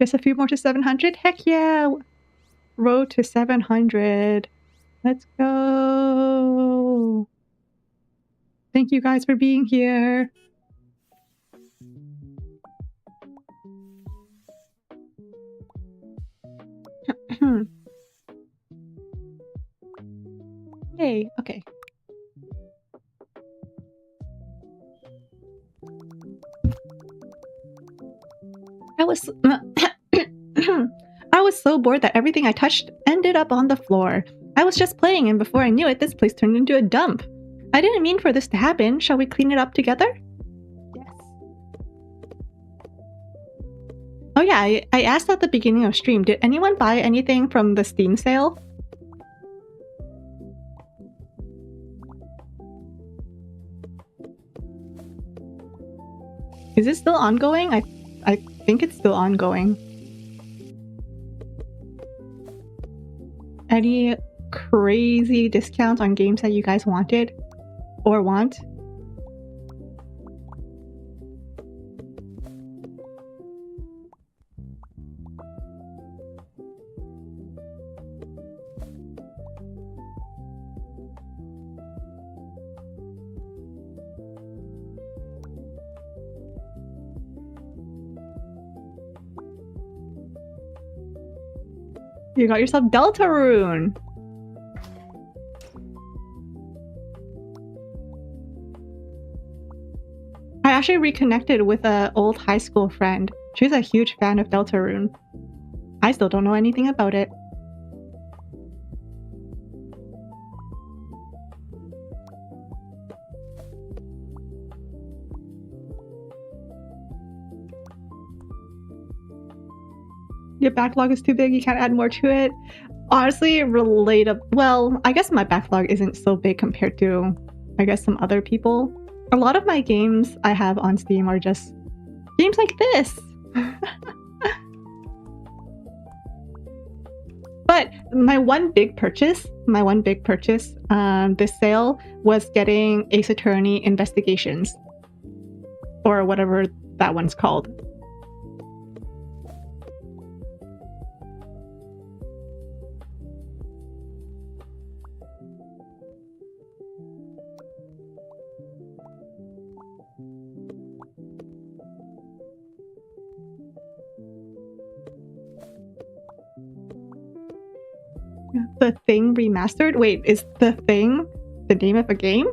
Just a few more to 700? Heck yeah! Road to 700. Let's go! Thank you guys for being here. Yay, okay. I was so bored that everything I touched ended up on the floor. I was just playing, and before I knew it, this place turned into a dump. I didn't mean for this to happen. Shall we clean it up together? Yes. Oh yeah, I asked at the beginning of stream, did anyone buy anything from the Steam sale? Is it still ongoing? I think it's still ongoing. Any crazy discounts on games that you guys wanted or want? You got yourself Deltarune! I actually reconnected with an old high school friend. She's a huge fan of Deltarune. I still don't know anything about it. Your backlog is too big, you can't add more to it. Honestly, relatable. Well, I guess my backlog isn't so big compared to, I guess, some other people. A lot of my games I have on Steam are just games like this. But my one big purchase, this sale was getting Ace Attorney Investigations. Or whatever that one's called. The Thing remastered? Wait, is The Thing the name of a game?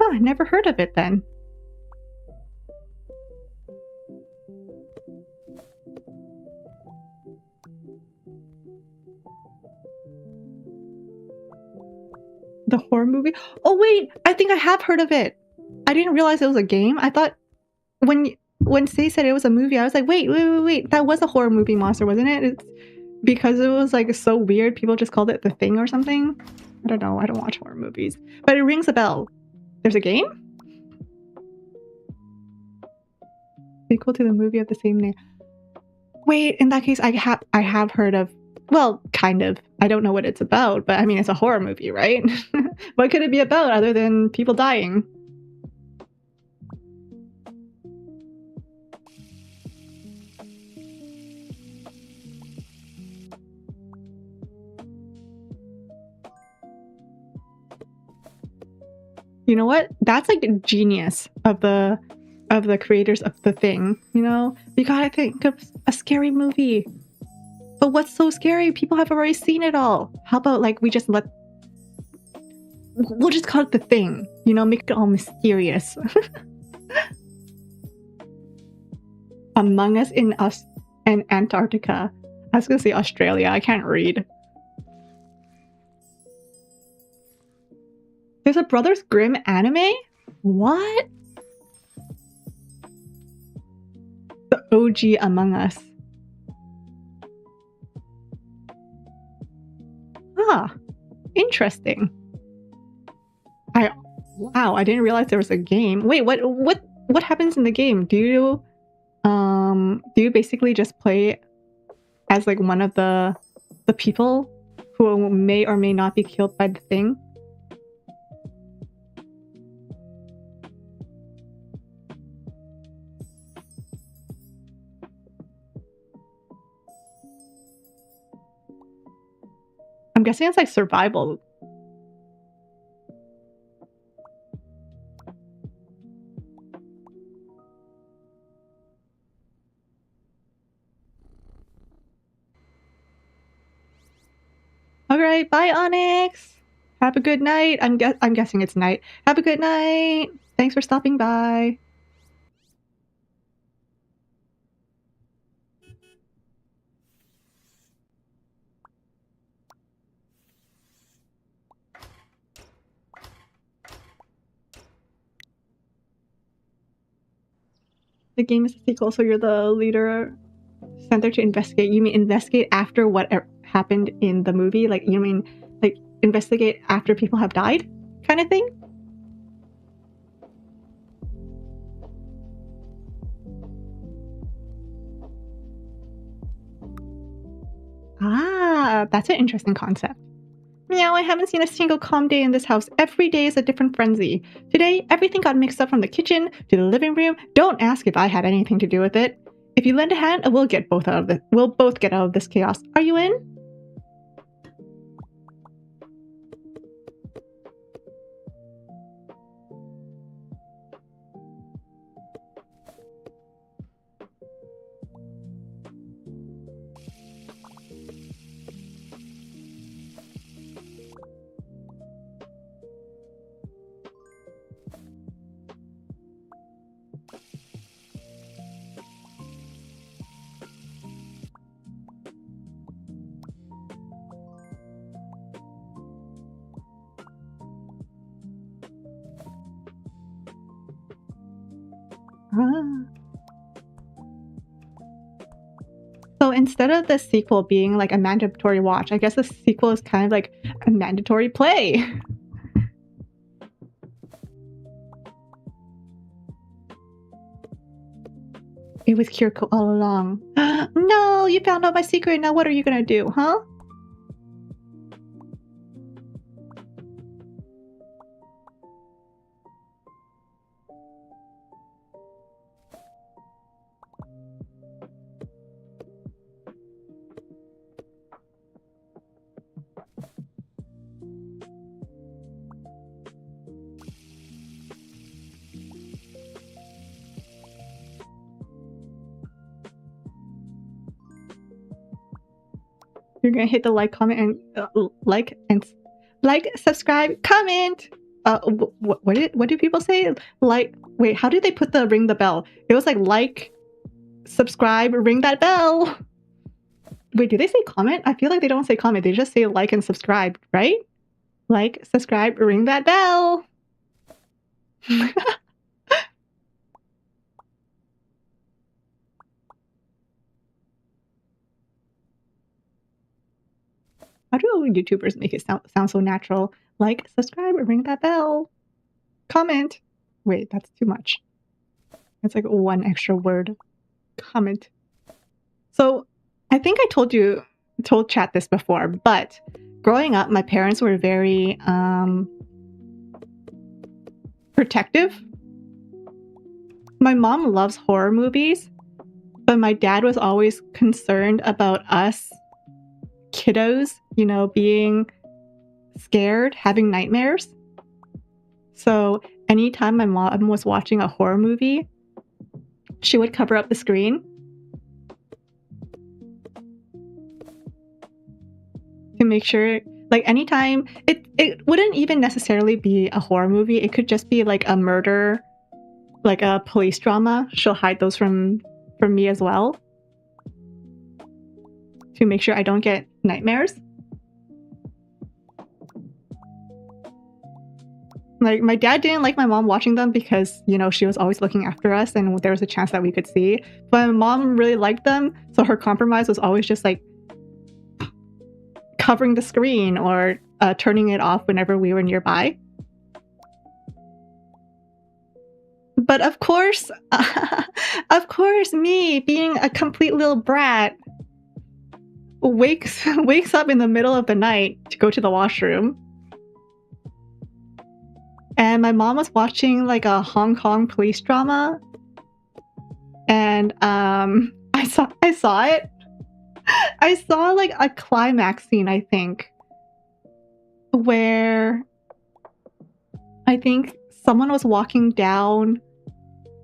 Oh, I never heard of it then. The horror movie? Oh wait, I think I have heard of it. I didn't realize it was a game. I thought when Say said it was a movie, I was like, wait, that was a horror movie monster, wasn't it? It's because it was like so weird, people just called it The Thing or something. I don't know, I don't watch horror movies. But it rings a bell. There's a game? Sequel to the movie of the same name. Wait, in that case, I have heard of, well, kind of. I don't know what it's about, but I mean, it's a horror movie, right? What could it be about other than people dying? You know what? That's like a genius of the creators of the thing. You know, you gotta think of a scary movie. But what's so scary? People have already seen it all. How about like we'll just call it The Thing. You know, make it all mysterious. Among Us in Antarctica. I was gonna say Australia. I can't read. There's a Brothers Grimm anime? What? The OG Among Us. Ah, interesting. Wow, I didn't realize there was a game. Wait, what happens in the game? Do you basically just play as like one of the people who may or may not be killed by the thing? I'm guessing it's like survival. Alright, bye Onyx! Have a good night. I'm guessing it's night. Have a good night! Thanks for stopping by. The game is a sequel, so you're the leader sent there to investigate. You mean investigate after what happened in the movie? Like, you mean like investigate after people have died? Kind of thing? Ah, that's an interesting concept. Meow, I haven't seen a single calm day in this house. Every day is a different frenzy. Today, everything got mixed up from the kitchen to the living room. Don't ask if I had anything to do with it. If you lend a hand, we'll both get out of this chaos. Are you in? So instead of the sequel being like a mandatory watch, I guess the sequel is kind of like a mandatory play. It was Kiriko all along. No, you found out my secret. Now what are you gonna do, huh? You're gonna hit the like, comment, and subscribe, comment. What do people say? Like, wait, how did they put the ring the bell? It was like, subscribe, ring that bell. Wait, do they say comment? I feel like they don't say comment. They just say like and subscribe, right? Like, subscribe, ring that bell. How do YouTubers make it sound so natural? Like, subscribe, ring that bell. Comment. Wait, that's too much. That's like one extra word. Comment. So, I think I told chat this before, but growing up, my parents were very protective. My mom loves horror movies, but my dad was always concerned about us kiddos, you know, being scared, having nightmares. So anytime my mom was watching a horror movie, she would cover up the screen to make sure, like, anytime it wouldn't even necessarily be a horror movie. It could just be like a murder, like a police drama. She'll hide those from me as well to make sure I don't get nightmares. Like, my dad didn't like my mom watching them because, you know, she was always looking after us and there was a chance that we could see. But my mom really liked them, so her compromise was always just like covering the screen or turning it off whenever we were nearby. But of course, me being a complete little brat wakes up in the middle of the night to go to the washroom. And my mom was watching like a Hong Kong police drama. And I saw it. I saw like a climax scene, I think, where I think someone was walking down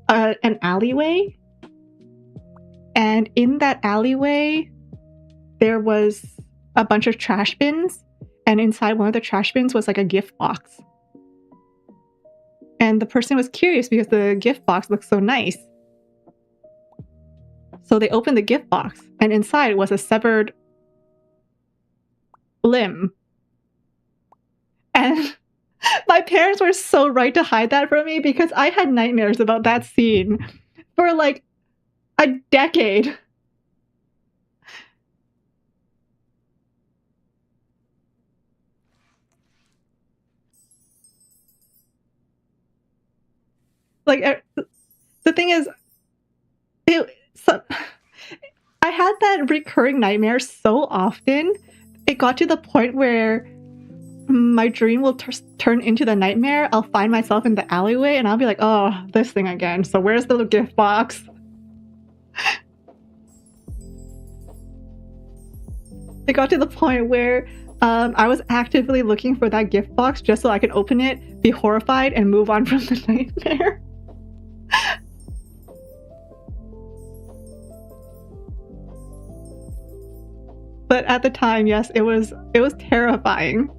an alleyway. And in that alleyway, there was a bunch of trash bins. And inside one of the trash bins was like a gift box. And the person was curious because the gift box looked so nice. So they opened the gift box, and inside was a severed limb. And my parents were so right to hide that from me because I had nightmares about that scene for like a decade. Like, the thing is, I had that recurring nightmare so often, it got to the point where my dream will turn into the nightmare. I'll find myself in the alleyway and I'll be like, oh, this thing again. So where's the gift box? It got to the point where I was actively looking for that gift box just so I could open it, be horrified, and move on from the nightmare. But at the time, yes, it was terrifying.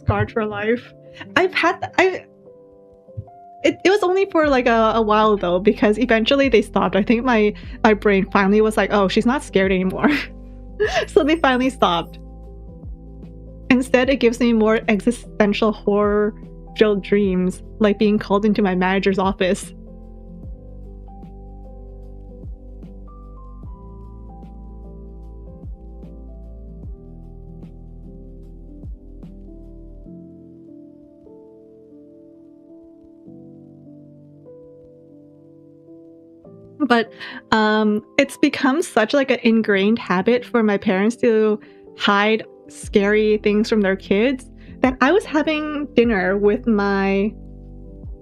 Scarred for life. It was only for like a while though, because eventually they stopped. I think my brain finally was like, oh, she's not scared anymore. So they finally stopped. Instead, it gives me more existential horror-filled dreams, like being called into my manager's office. But it's become such like an ingrained habit for my parents to hide scary things from their kids that I was having dinner with my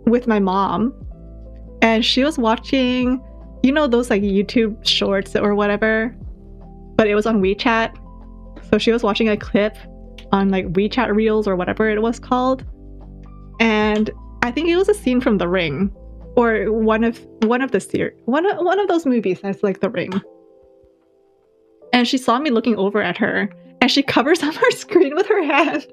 mom, and she was watching, you know, those like YouTube shorts or whatever, but it was on WeChat. So she was watching a clip on like WeChat Reels or whatever it was called, and I think it was a scene from The Ring, or one of those movies that's like The Ring. And she saw me looking over at her, and she covers up her screen with her hand.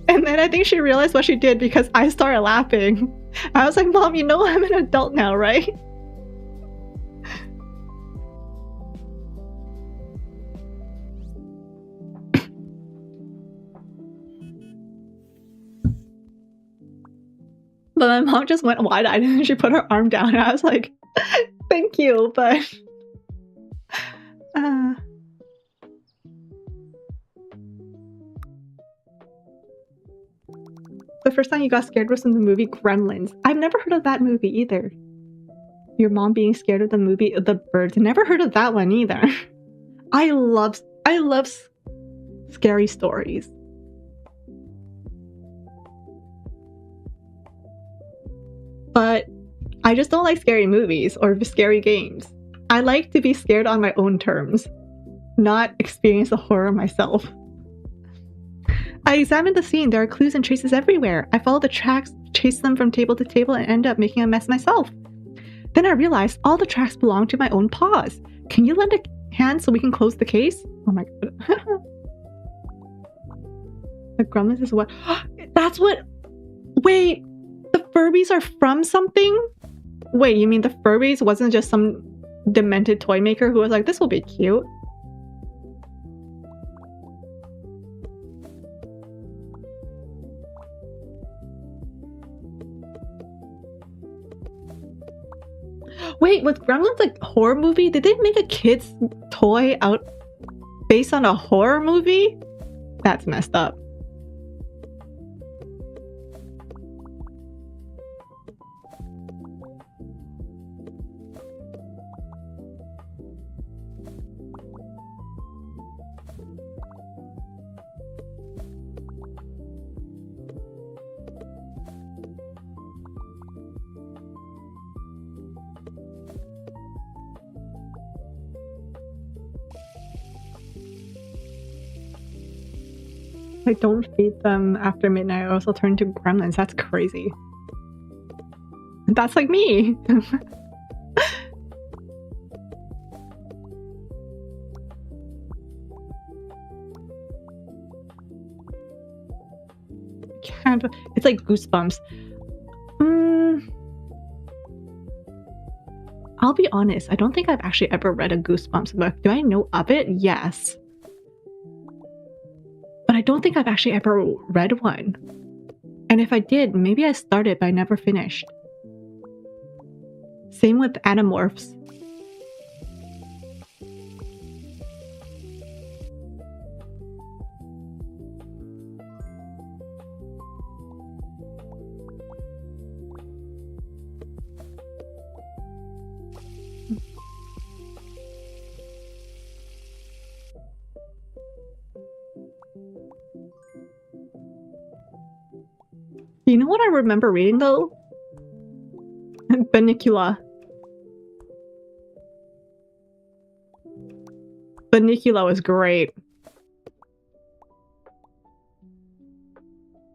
And then I think she realized what she did because I started laughing. I was like, Mom, you know I'm an adult now, right? But my mom just went wide-eyed and she put her arm down, and I was like, thank you, but... The first time you got scared was in the movie Gremlins. I've never heard of that movie either. Your mom being scared of the movie The Birds. Never heard of that one either. I love scary stories. But I just don't like scary movies or scary games. I like to be scared on my own terms, not experience the horror myself. I examined the scene. There are clues and traces everywhere. I followed the tracks, chased them from table to table, and ended up making a mess myself. Then I realized all the tracks belong to my own paws. Can you lend a hand so we can close the case? Oh my god. The gremlins is what? That's what... Wait, the Furbies are from something? Wait, you mean the Furbies wasn't just some demented toy maker who was like, this will be cute? Wait, was Gremlins a horror movie? Did they make a kid's toy out based on a horror movie? That's messed up. Like, don't feed them after midnight or else they'll turn into gremlins. That's crazy. That's like me. It's like Goosebumps. I'll be honest, I don't think I've actually ever read a Goosebumps book. Do I know of it? Yes. But I don't think I've actually ever read one. And if I did, maybe I started but I never finished. Same with Animorphs. You know what I remember reading though? Bunnicula. Bunnicula was great.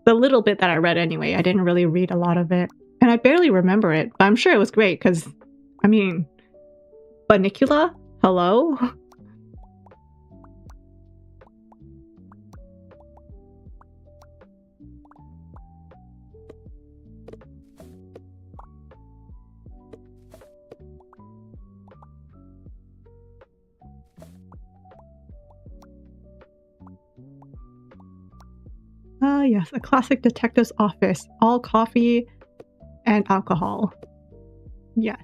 The little bit that I read anyway, I didn't really read a lot of it. And I barely remember it, but I'm sure it was great because, I mean, Bunnicula? Hello? Ah, yes, a classic detective's office. All coffee and alcohol. Yes.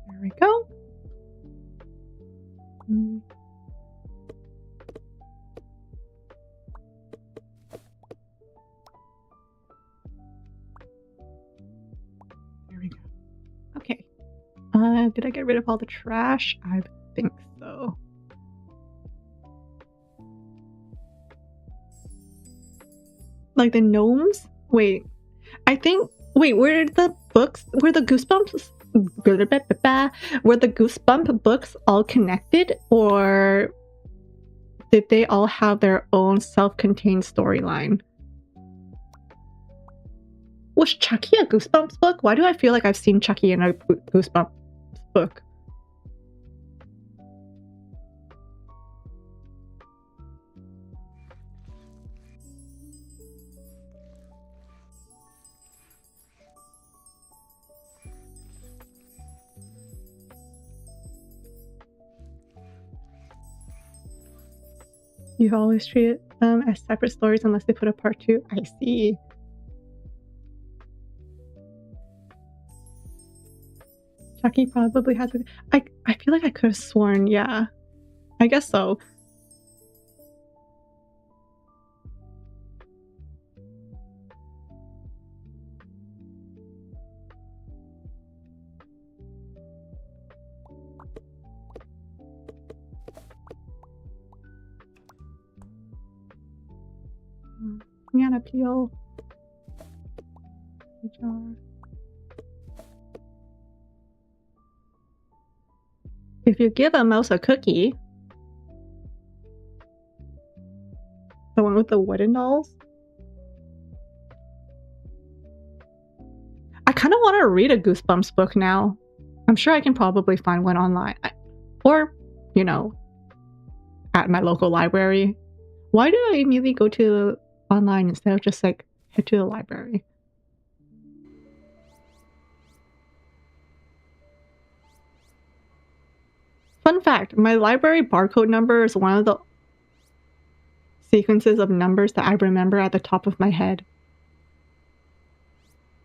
There we go. There we go. Okay. Did I get rid of all the trash? I think so. Like the gnomes? Wait. I think... Wait, were the books... Were the Goosebumps... Were the Goosebump books all connected? Or did they all have their own self-contained storyline? Was Chucky a Goosebumps book? Why do I feel like I've seen Chucky in a Goosebumps book? You've always treated them as separate stories unless they put a part 2. I see. Chucky probably has a... I feel like I could have sworn, yeah. I guess so. Banana peel. Jar. If you give a mouse a cookie, the one with the wooden dolls. I kind of want to read a Goosebumps book now. I'm sure I can probably find one online. Or, you know, at my local library. Why do I immediately go to online instead of just like head to the library? Fun fact, my library barcode number is one of the sequences of numbers that I remember at the top of my head.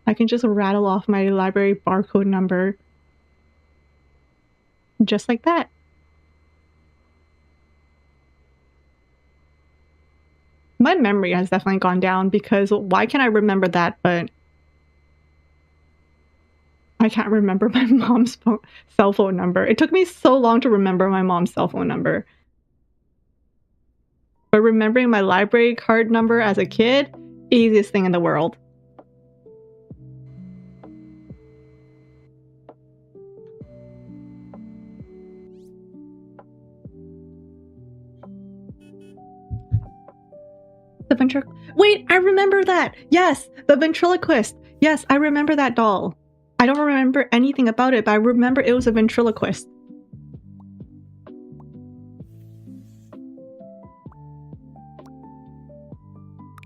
I can just rattle off my library barcode number just like that. My memory has definitely gone down because why can I remember that, but I can't remember my mom's cell phone number. It took me so long to remember my mom's cell phone number. But remembering my library card number as a kid, easiest thing in the world. The Wait, I remember that! Yes! The ventriloquist! Yes, I remember that doll. I don't remember anything about it, but I remember it was a ventriloquist.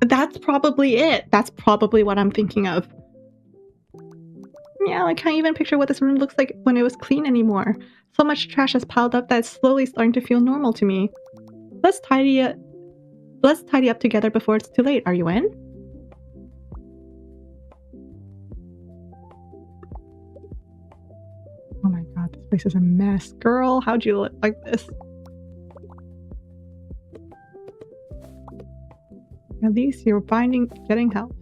That's probably it. That's probably what I'm thinking of. Yeah, I can't even picture what this room looks like when it was clean anymore. So much trash has piled up that it's slowly starting to feel normal to me. Let's tidy up together before it's too late. Are you in? Oh my god, this place is a mess. Girl, how'd you look like this? At least you're getting help.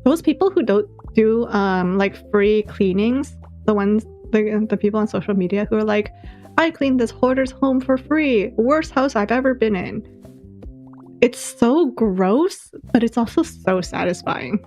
Those people who don't do like free cleanings, the people on social media who are like, I cleaned this hoarder's home for free, worst house I've ever been in. It's so gross, but it's also so satisfying.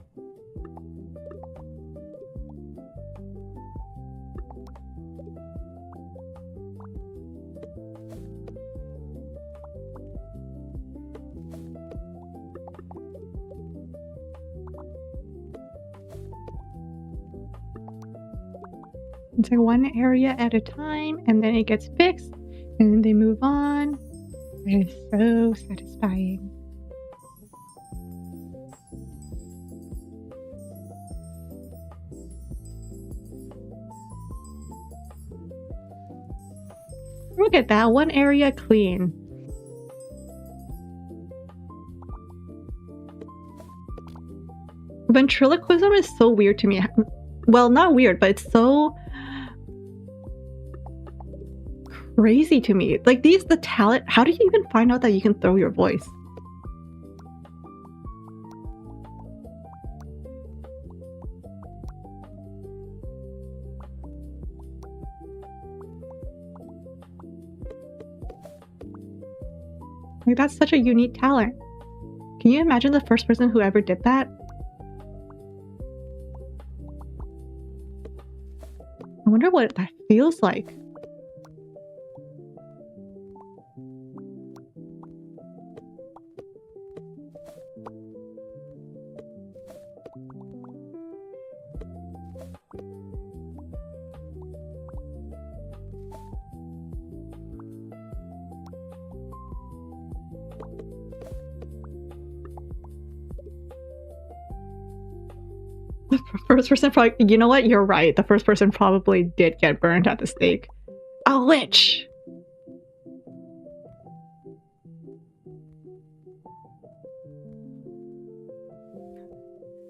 It's like one area at a time, and then it gets fixed, and then they move on. It is so satisfying. Look at that, one area clean. Ventriloquism is so weird to me. Well, not weird, but it's so crazy to me. Like the talent, how do you even find out that you can throw your voice? Like that's such a unique talent. Can you imagine the first person who ever did that? I wonder what that feels like. The first person probably, you know what? You're right. The first person probably did get burned at the stake. A witch!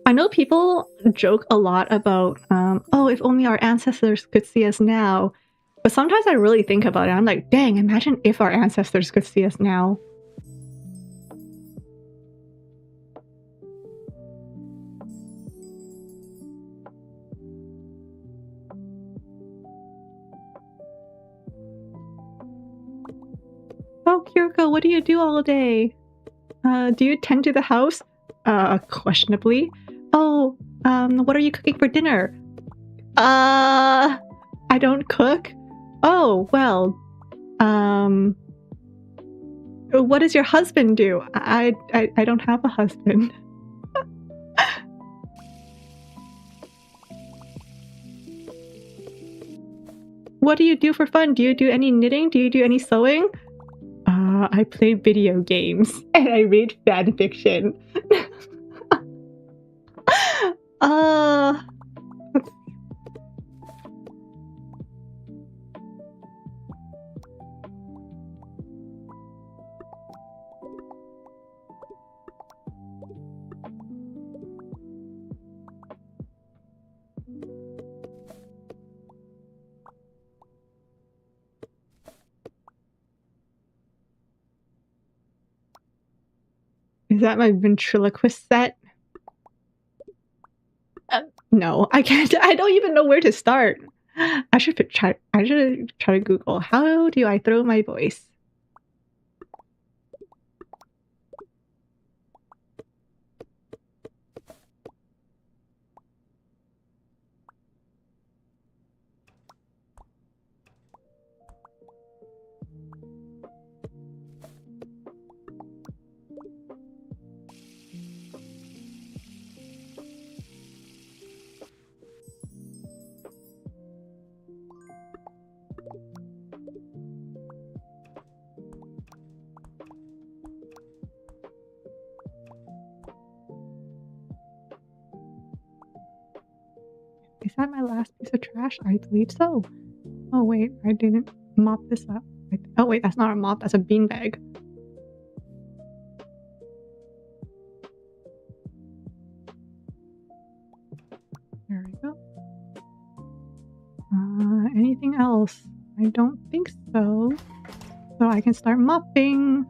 I know people joke a lot about, oh, if only our ancestors could see us now. But sometimes I really think about it. I'm like, dang, imagine if our ancestors could see us now. Oh, Kiriko, what do you do all day? Do you tend to the house? Questionably. Oh, what are you cooking for dinner? I don't cook. Oh, well, what does your husband do? I don't have a husband. What do you do for fun? Do you do any knitting? Do you do any sewing? I play video games and I read fan fiction. Is that my ventriloquist set? No, I can't. I don't even know where to start. I should try to Google, how do I throw my voice? Is that my last piece of trash? I believe so. Oh wait, I didn't mop this up. Oh wait, that's not a mop, that's a beanbag. There we go. Anything else? I don't think so. So I can start mopping.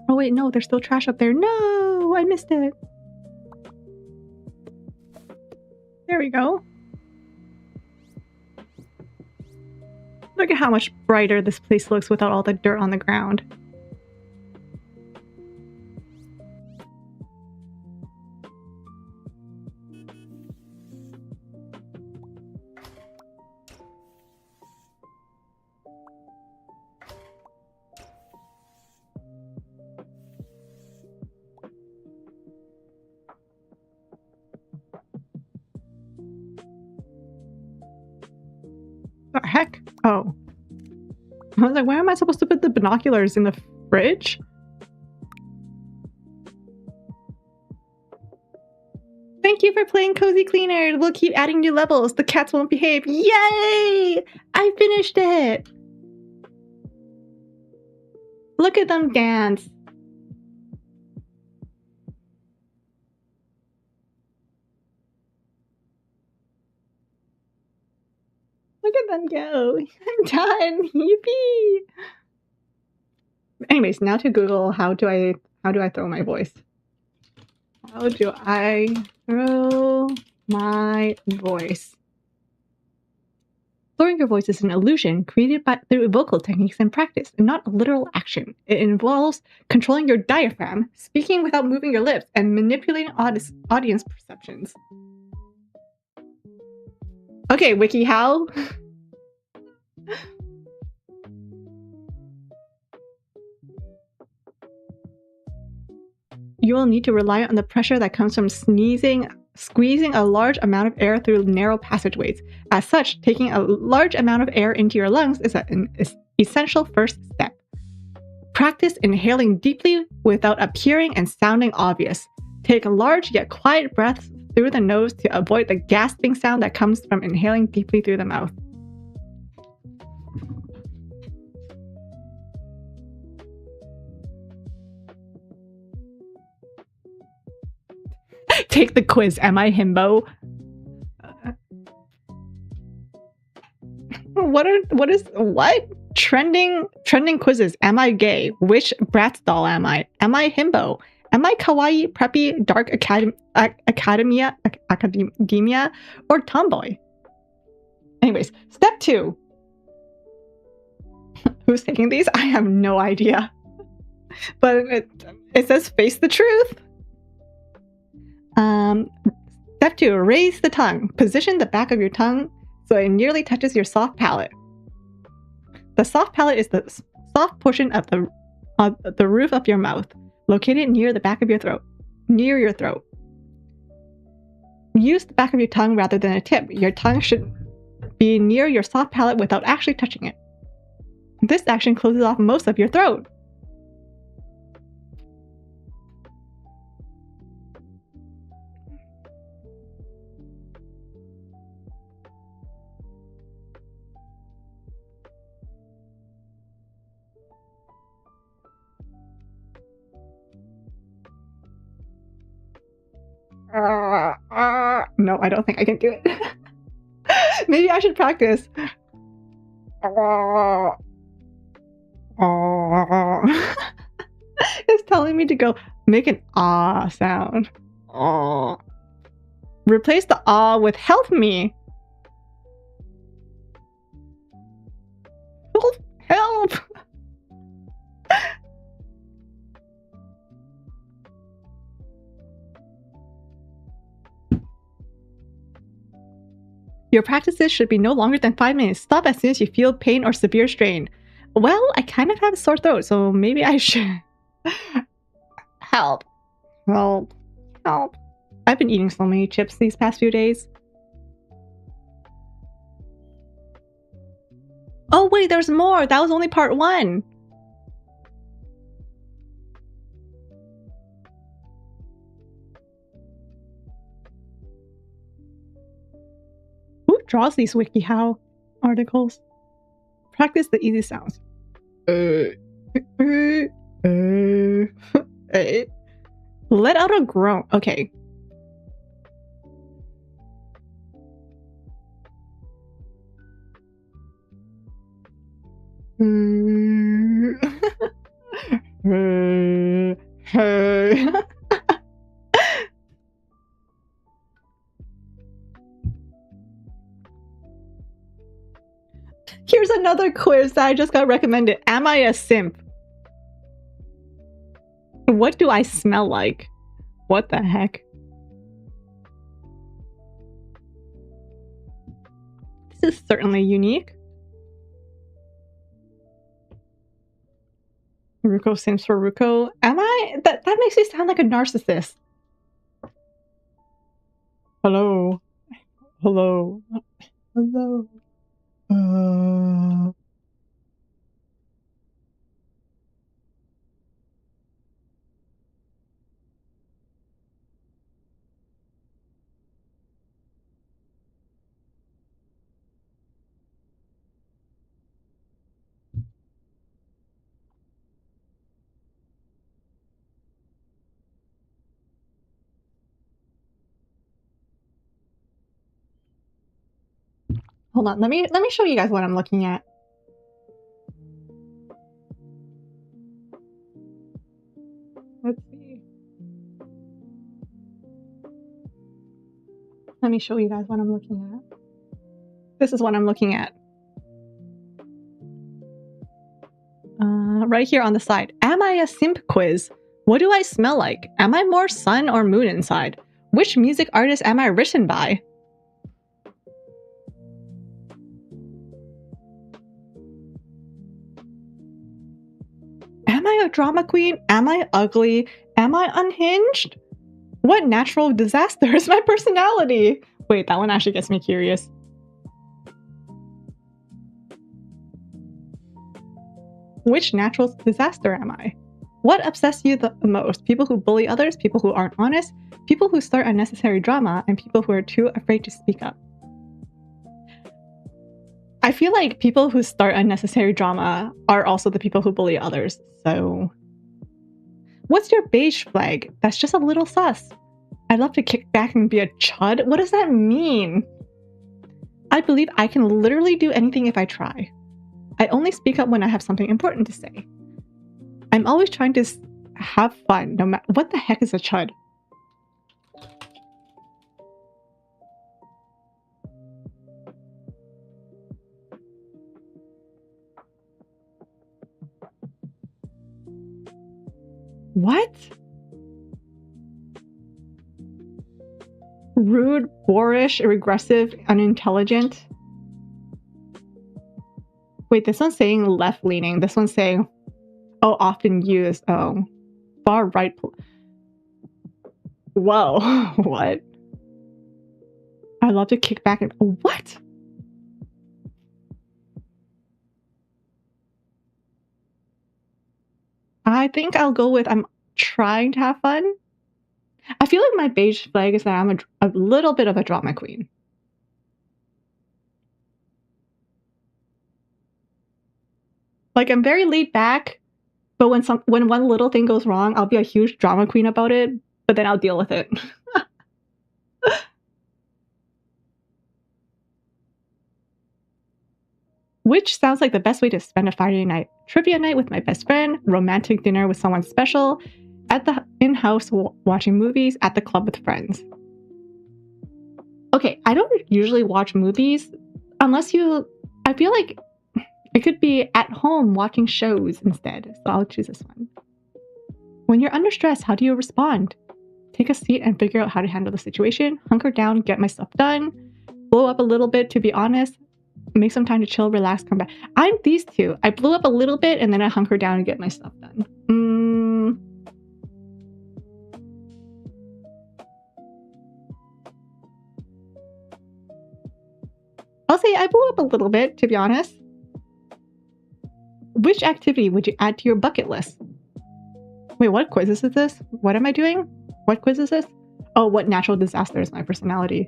Oh wait, no, there's still trash up there. No, I missed it. There we go. Look at how much brighter this place looks without all the dirt on the ground. The heck? Oh. I was like, where am I supposed to put the binoculars? In the fridge? Thank you for playing Cozy Cleaner. We'll keep adding new levels. The cats won't behave. Yay! I finished it! Look at them dance. Look at them go. I'm done. Yippee! Anyways, now to Google, how do I throw my voice? How do I throw my voice? Throwing your voice is an illusion created through vocal techniques and practice, and not a literal action. It involves controlling your diaphragm, speaking without moving your lips, and manipulating audience perceptions. Okay, WikiHow. You will need to rely on the pressure that comes from squeezing a large amount of air through narrow passageways. As such, taking a large amount of air into your lungs is an essential first step. Practice inhaling deeply without appearing and sounding obvious. Take large yet quiet breaths through the nose to avoid the gasping sound that comes from inhaling deeply through the mouth. Take the quiz. Am I himbo? What? Trending quizzes. Am I gay? Which Bratz doll am I? Am I himbo? Am I kawaii, preppy, dark academia, or tomboy? Anyways, step 2. Who's taking these? I have no idea. But it says face the truth. Step 2, raise the tongue. Position the back of your tongue so it nearly touches your soft palate. The soft palate is the soft portion of the roof of your mouth, located near the back of your throat. Near your throat. Use the back of your tongue rather than a tip. Your tongue should be near your soft palate without actually touching it. This action closes off most of your throat. No, I don't think I can do it. Maybe I should practice. It's telling me to go make an ah sound. Replace the ah with help me. Help! Your practices should be no longer than 5 minutes. Stop as soon as you feel pain or severe strain. Well, I kind of have a sore throat, so maybe I should... Help. Help. Help. I've been eating so many chips these past few days. Oh wait, there's more! That was only part 1! Who draws these WikiHow articles? Practice the easy sounds. Let out a groan. Okay. Here's another quiz that I just got recommended. Am I a simp? What do I smell like? What the heck? This is certainly unique. Ruko simps for Ruko. Am I? That makes me sound like a narcissist. Hello. Hello. Hello. Hold on, let me show you guys what I'm looking at. Let's see. Let me show you guys what I'm looking at. This is what I'm looking at. Right here on the side. Am I a simp quiz? What do I smell like? Am I more sun or moon inside? Which music artist am I written by? Am I a drama queen? Am I ugly? Am I unhinged? What natural disaster is my personality? Wait, that one actually gets me curious. Which natural disaster am I? What upsets you the most? People who bully others, people who aren't honest, people who start unnecessary drama, and people who are too afraid to speak up. I feel like people who start unnecessary drama are also the people who bully others, so... What's your beige flag? That's just a little sus. I'd love to kick back and be a chud. What does that mean? I believe I can literally do anything if I try. I only speak up when I have something important to say. I'm always trying to have fun. No matter what the heck is a chud? What? Rude, boorish, regressive, unintelligent. Wait, this one's saying left-leaning. This one's saying, oh, often used. Oh, far right. Whoa, what? I love to kick back and what? I think I'll go with I'm trying to have fun. I feel like my beige flag is that I'm a little bit of a drama queen. Like, I'm very laid back, but when one little thing goes wrong, I'll be a huge drama queen about it, but then I'll deal with it. Which sounds like the best way to spend a Friday night? Trivia night with my best friend, romantic dinner with someone special, at the in-house watching movies, at the club with friends. Okay, I don't usually watch movies unless I feel like it could be at home watching shows instead, so I'll choose this one. When you're under stress, how do you respond? Take a seat and figure out how to handle the situation, hunker down, get my stuff done, blow up a little bit to be honest, make some time to chill, relax, come back. I'm these two. I blew up a little bit and then I hunker down and get my stuff done. I'll say I blew up a little bit, to be honest. Which activity would you add to your bucket list? Wait, what quiz is this? What am I doing? What quiz is this? Oh, what natural disaster is my personality?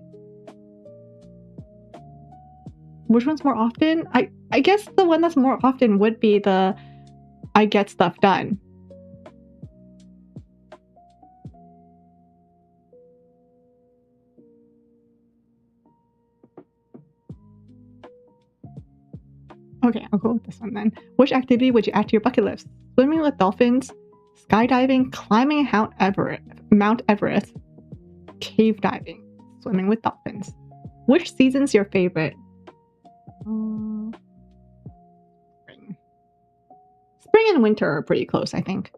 Which one's more often? I guess the one that's more often would be the I get stuff done. Okay, I'll go with this one then. Which activity would you add to your bucket list? Swimming with dolphins, skydiving, climbing Mount Everest, cave diving, swimming with dolphins. Which season's your favorite? Spring. Spring and winter are pretty close, I think.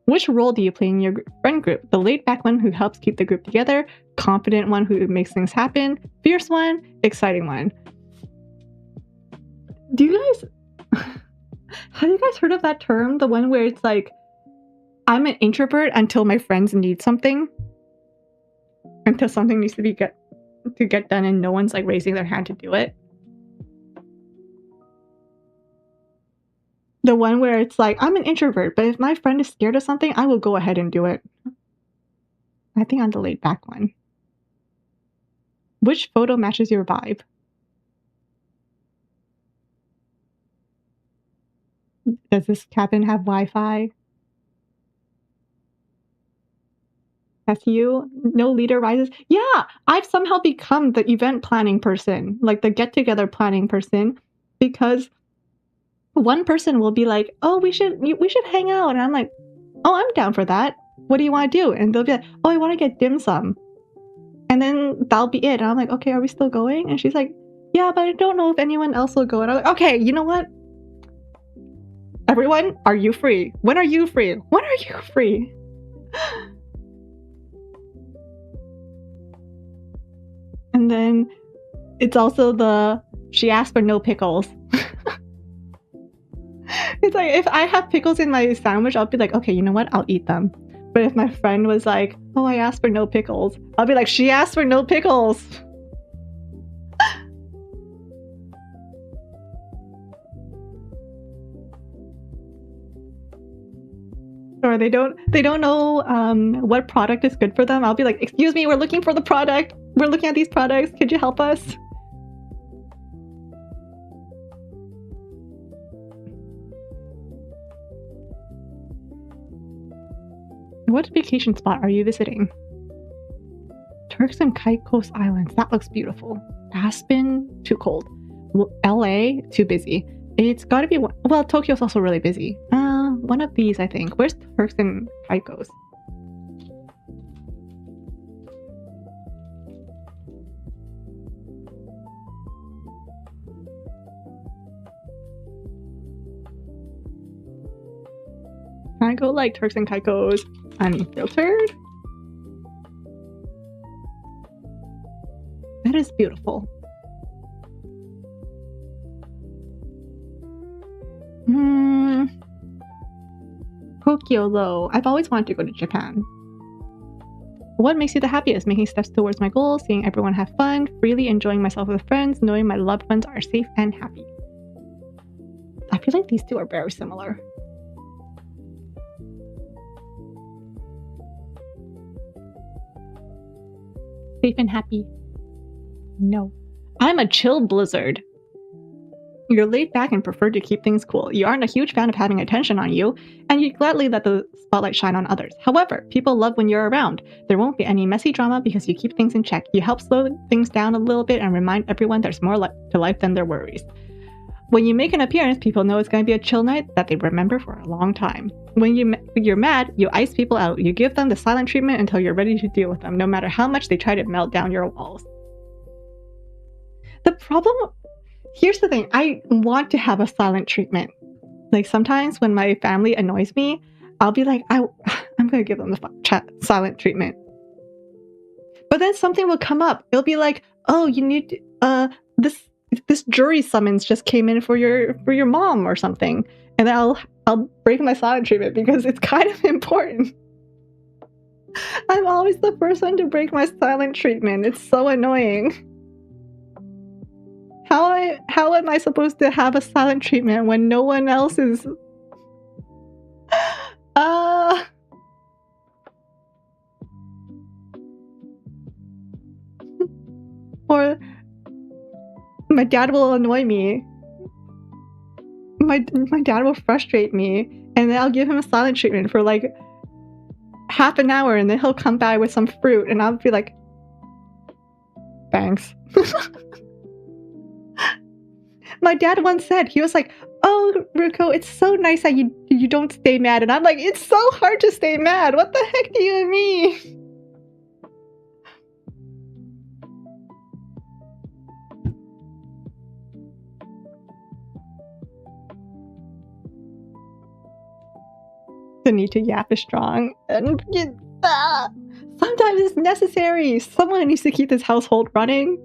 Which role do you play in your friend group? The laid-back one who helps keep the group together, confident one who makes things happen, fierce one, exciting one. Do you guys... Have you guys heard of that term? The one where it's like, I'm an introvert until my friends need something. Until something needs to get done and no one's like raising their hand to do it. The one where it's like, I'm an introvert, but if my friend is scared of something, I will go ahead and do it. I think I'm the laid back one. Which photo matches your vibe? Does this cabin have Wi-Fi? That's you? No leader rises? Yeah, I've somehow become the event planning person, like the get-together planning person, because one person will be like, oh, we should hang out. And I'm like, oh, I'm down for that. What do you want to do? And they'll be like, oh, I want to get dim sum. And then that'll be it. And I'm like, okay, are we still going? And she's like, yeah, but I don't know if anyone else will go. And I'm like, okay, you know what? Everyone, are you free? When are you free? When are you free? And then it's also she asked for no pickles. It's like, if I have pickles in my sandwich, I'll be like, okay, you know what? I'll eat them. But if my friend was like, oh, I asked for no pickles, I'll be like, she asked for no pickles. Or they don't know what product is good for them. I'll be like, excuse me, we're looking for the product. We're looking at these products. Could you help us? What vacation spot are you visiting? Turks and Caicos Islands. That looks beautiful. Aspen, too cold. LA, too busy. It's got to be... Well, Tokyo's also really busy. one of these, I think. Where's Turks and Caicos? Can I go like Turks and Caicos unfiltered? That is beautiful. Tokyo though. I've always wanted to go to Japan. What makes you the happiest? Making steps towards my goals, seeing everyone have fun, freely enjoying myself with friends, knowing my loved ones are safe and happy. I feel like these two are very similar. Safe and happy. No. I'm a chill blizzard. You're laid back and prefer to keep things cool. You aren't a huge fan of having attention on you, and you gladly let the spotlight shine on others. However, people love when you're around. There won't be any messy drama because you keep things in check. You help slow things down a little bit and remind everyone there's more to life than their worries. When you make an appearance, people know it's going to be a chill night that they remember for a long time. When you're mad, you ice people out. You give them the silent treatment until you're ready to deal with them, no matter how much they try to melt down your walls. The problem... Here's the thing, I want to have a silent treatment. Like sometimes when my family annoys me, I'll be like, I'm gonna give them the silent treatment. But then something will come up. It'll be like, oh, you need this jury summons just came in for your mom or something, and then I'll break my silent treatment because it's kind of important. I'm always the first one to break my silent treatment. It's so annoying. How am I supposed to have a silent treatment when no one else is... Or my dad will annoy me. My dad will frustrate me, and then I'll give him a silent treatment for like half an hour, and then he'll come by with some fruit, and I'll be like, thanks. My dad once said, he was like, oh, Ruko, it's so nice that you don't stay mad. And I'm like, it's so hard to stay mad. What the heck do you mean? The need to yap is strong. And sometimes it's necessary. Someone needs to keep this household running.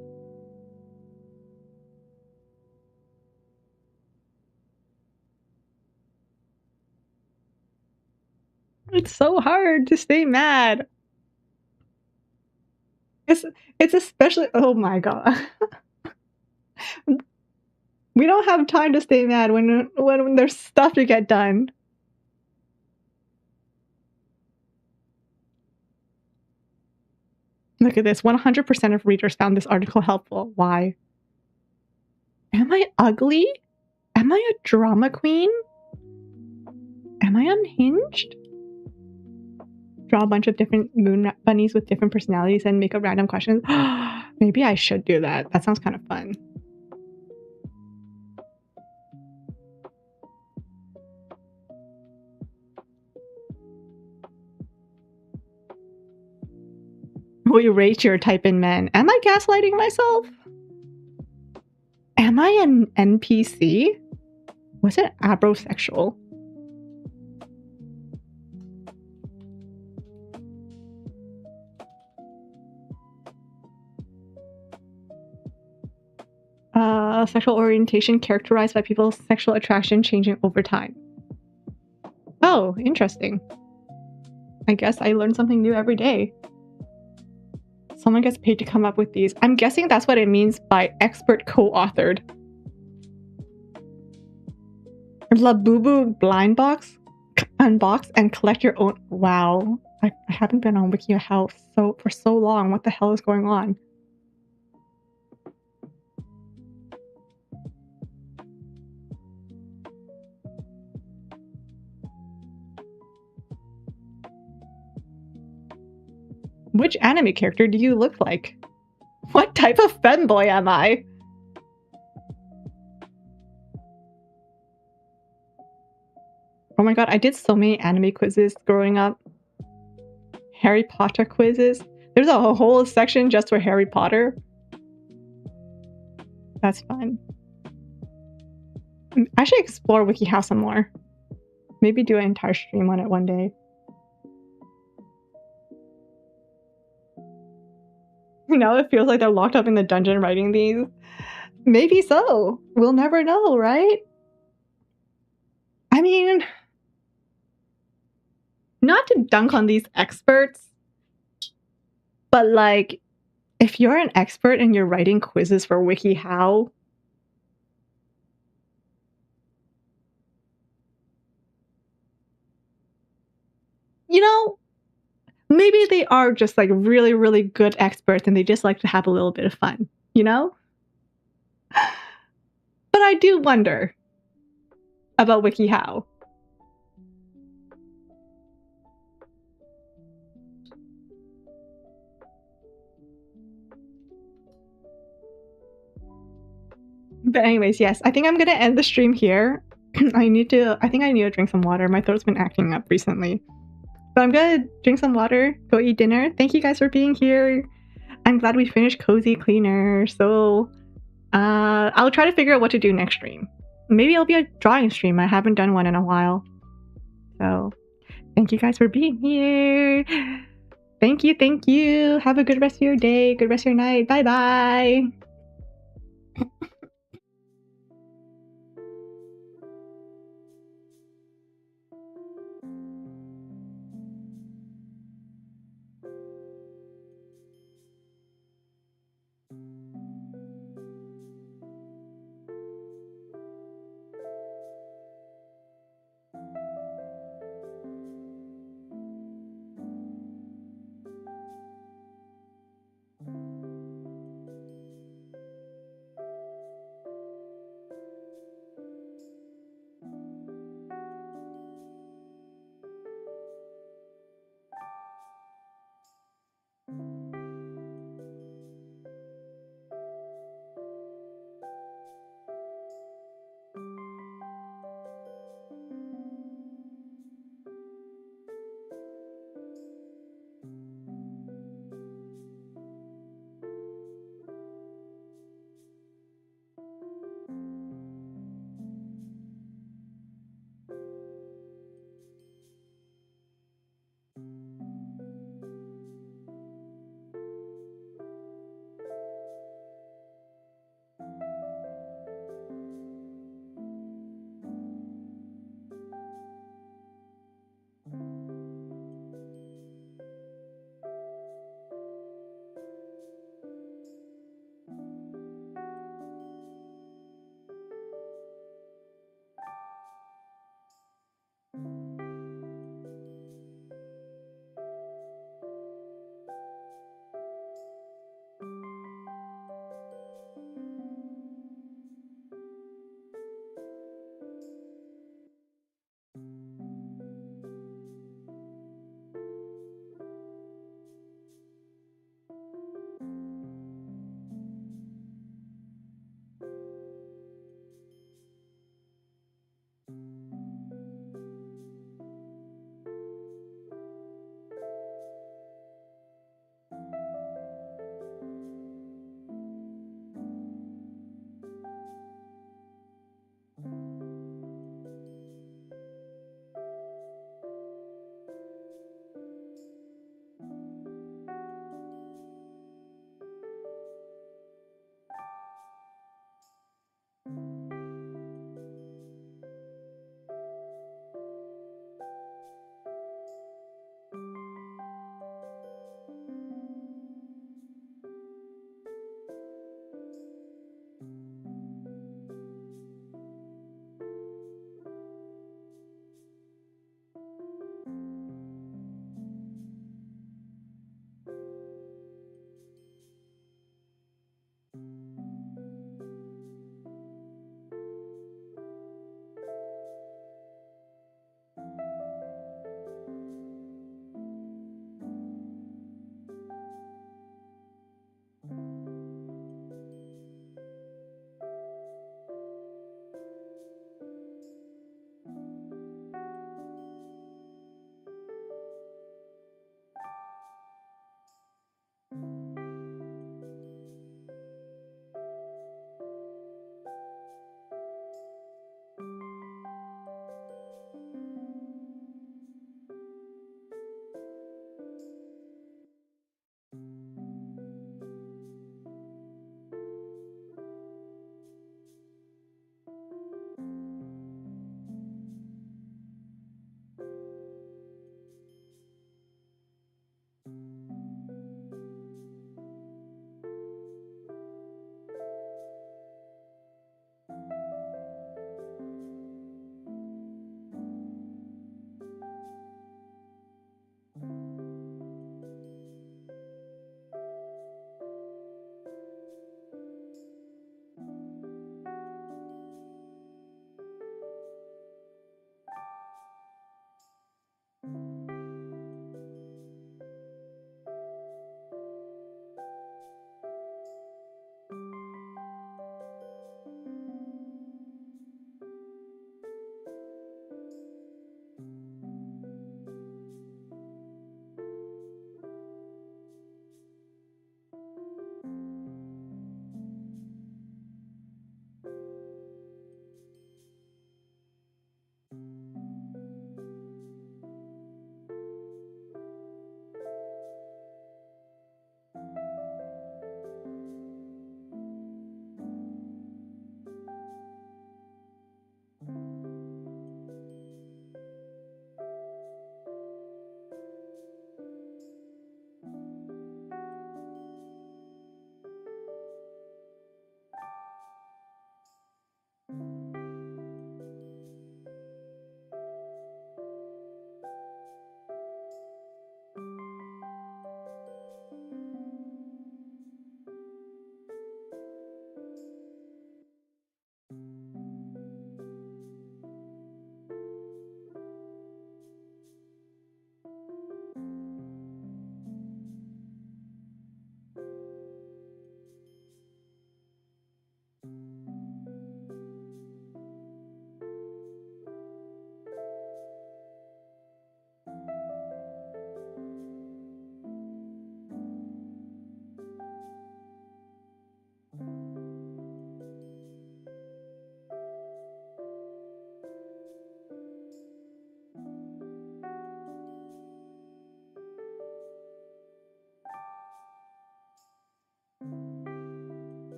It's so hard to stay mad. It's especially, oh my god. We don't have time to stay mad when there's stuff to get done. Look at this. 100% of readers found this article helpful. Why? Am I ugly? Am I a drama queen? Am I unhinged? Draw a bunch of different moon bunnies with different personalities and make up random questions. Maybe I should do that. That sounds kind of fun. Will you rate your type in men? Am I gaslighting myself? Am I an NPC? Was it abrosexual? Sexual orientation characterized by people's sexual attraction changing over time. Oh, interesting. I guess I learn something new every day. Someone gets paid to come up with these. I'm guessing that's what it means by expert co-authored. Labubu blind box, unbox and collect your own. Wow, I haven't been on WikiHow for so long. What the hell is going on? Which anime character do you look like? What type of femboy am I? my god, I did so many anime quizzes growing up. Harry Potter quizzes. There's a whole section just for Harry Potter. That's fun. I should explore WikiHow some more. Maybe do an entire stream on it one day. Now it feels like they're locked up in the dungeon writing these. Maybe so. We'll never know, right? I mean, not to dunk on these experts, but like, if you're an expert and you're writing quizzes for WikiHow, you know, maybe they are just like really, really good experts and they just like to have a little bit of fun, you know? But I do wonder about WikiHow. But anyways, yes, I think I'm gonna end the stream here. I think I need to drink some water. My throat's been acting up recently. But I'm gonna drink some water, go eat dinner. Thank you guys for being here. I'm glad we finished Cozy Cleaner. So I'll try to figure out what to do next stream. Maybe it'll be a drawing stream. I haven't done one in a while. So thank you guys for being here. Thank you. Have a good rest of your day, good rest of your night. Bye-bye.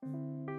Bye.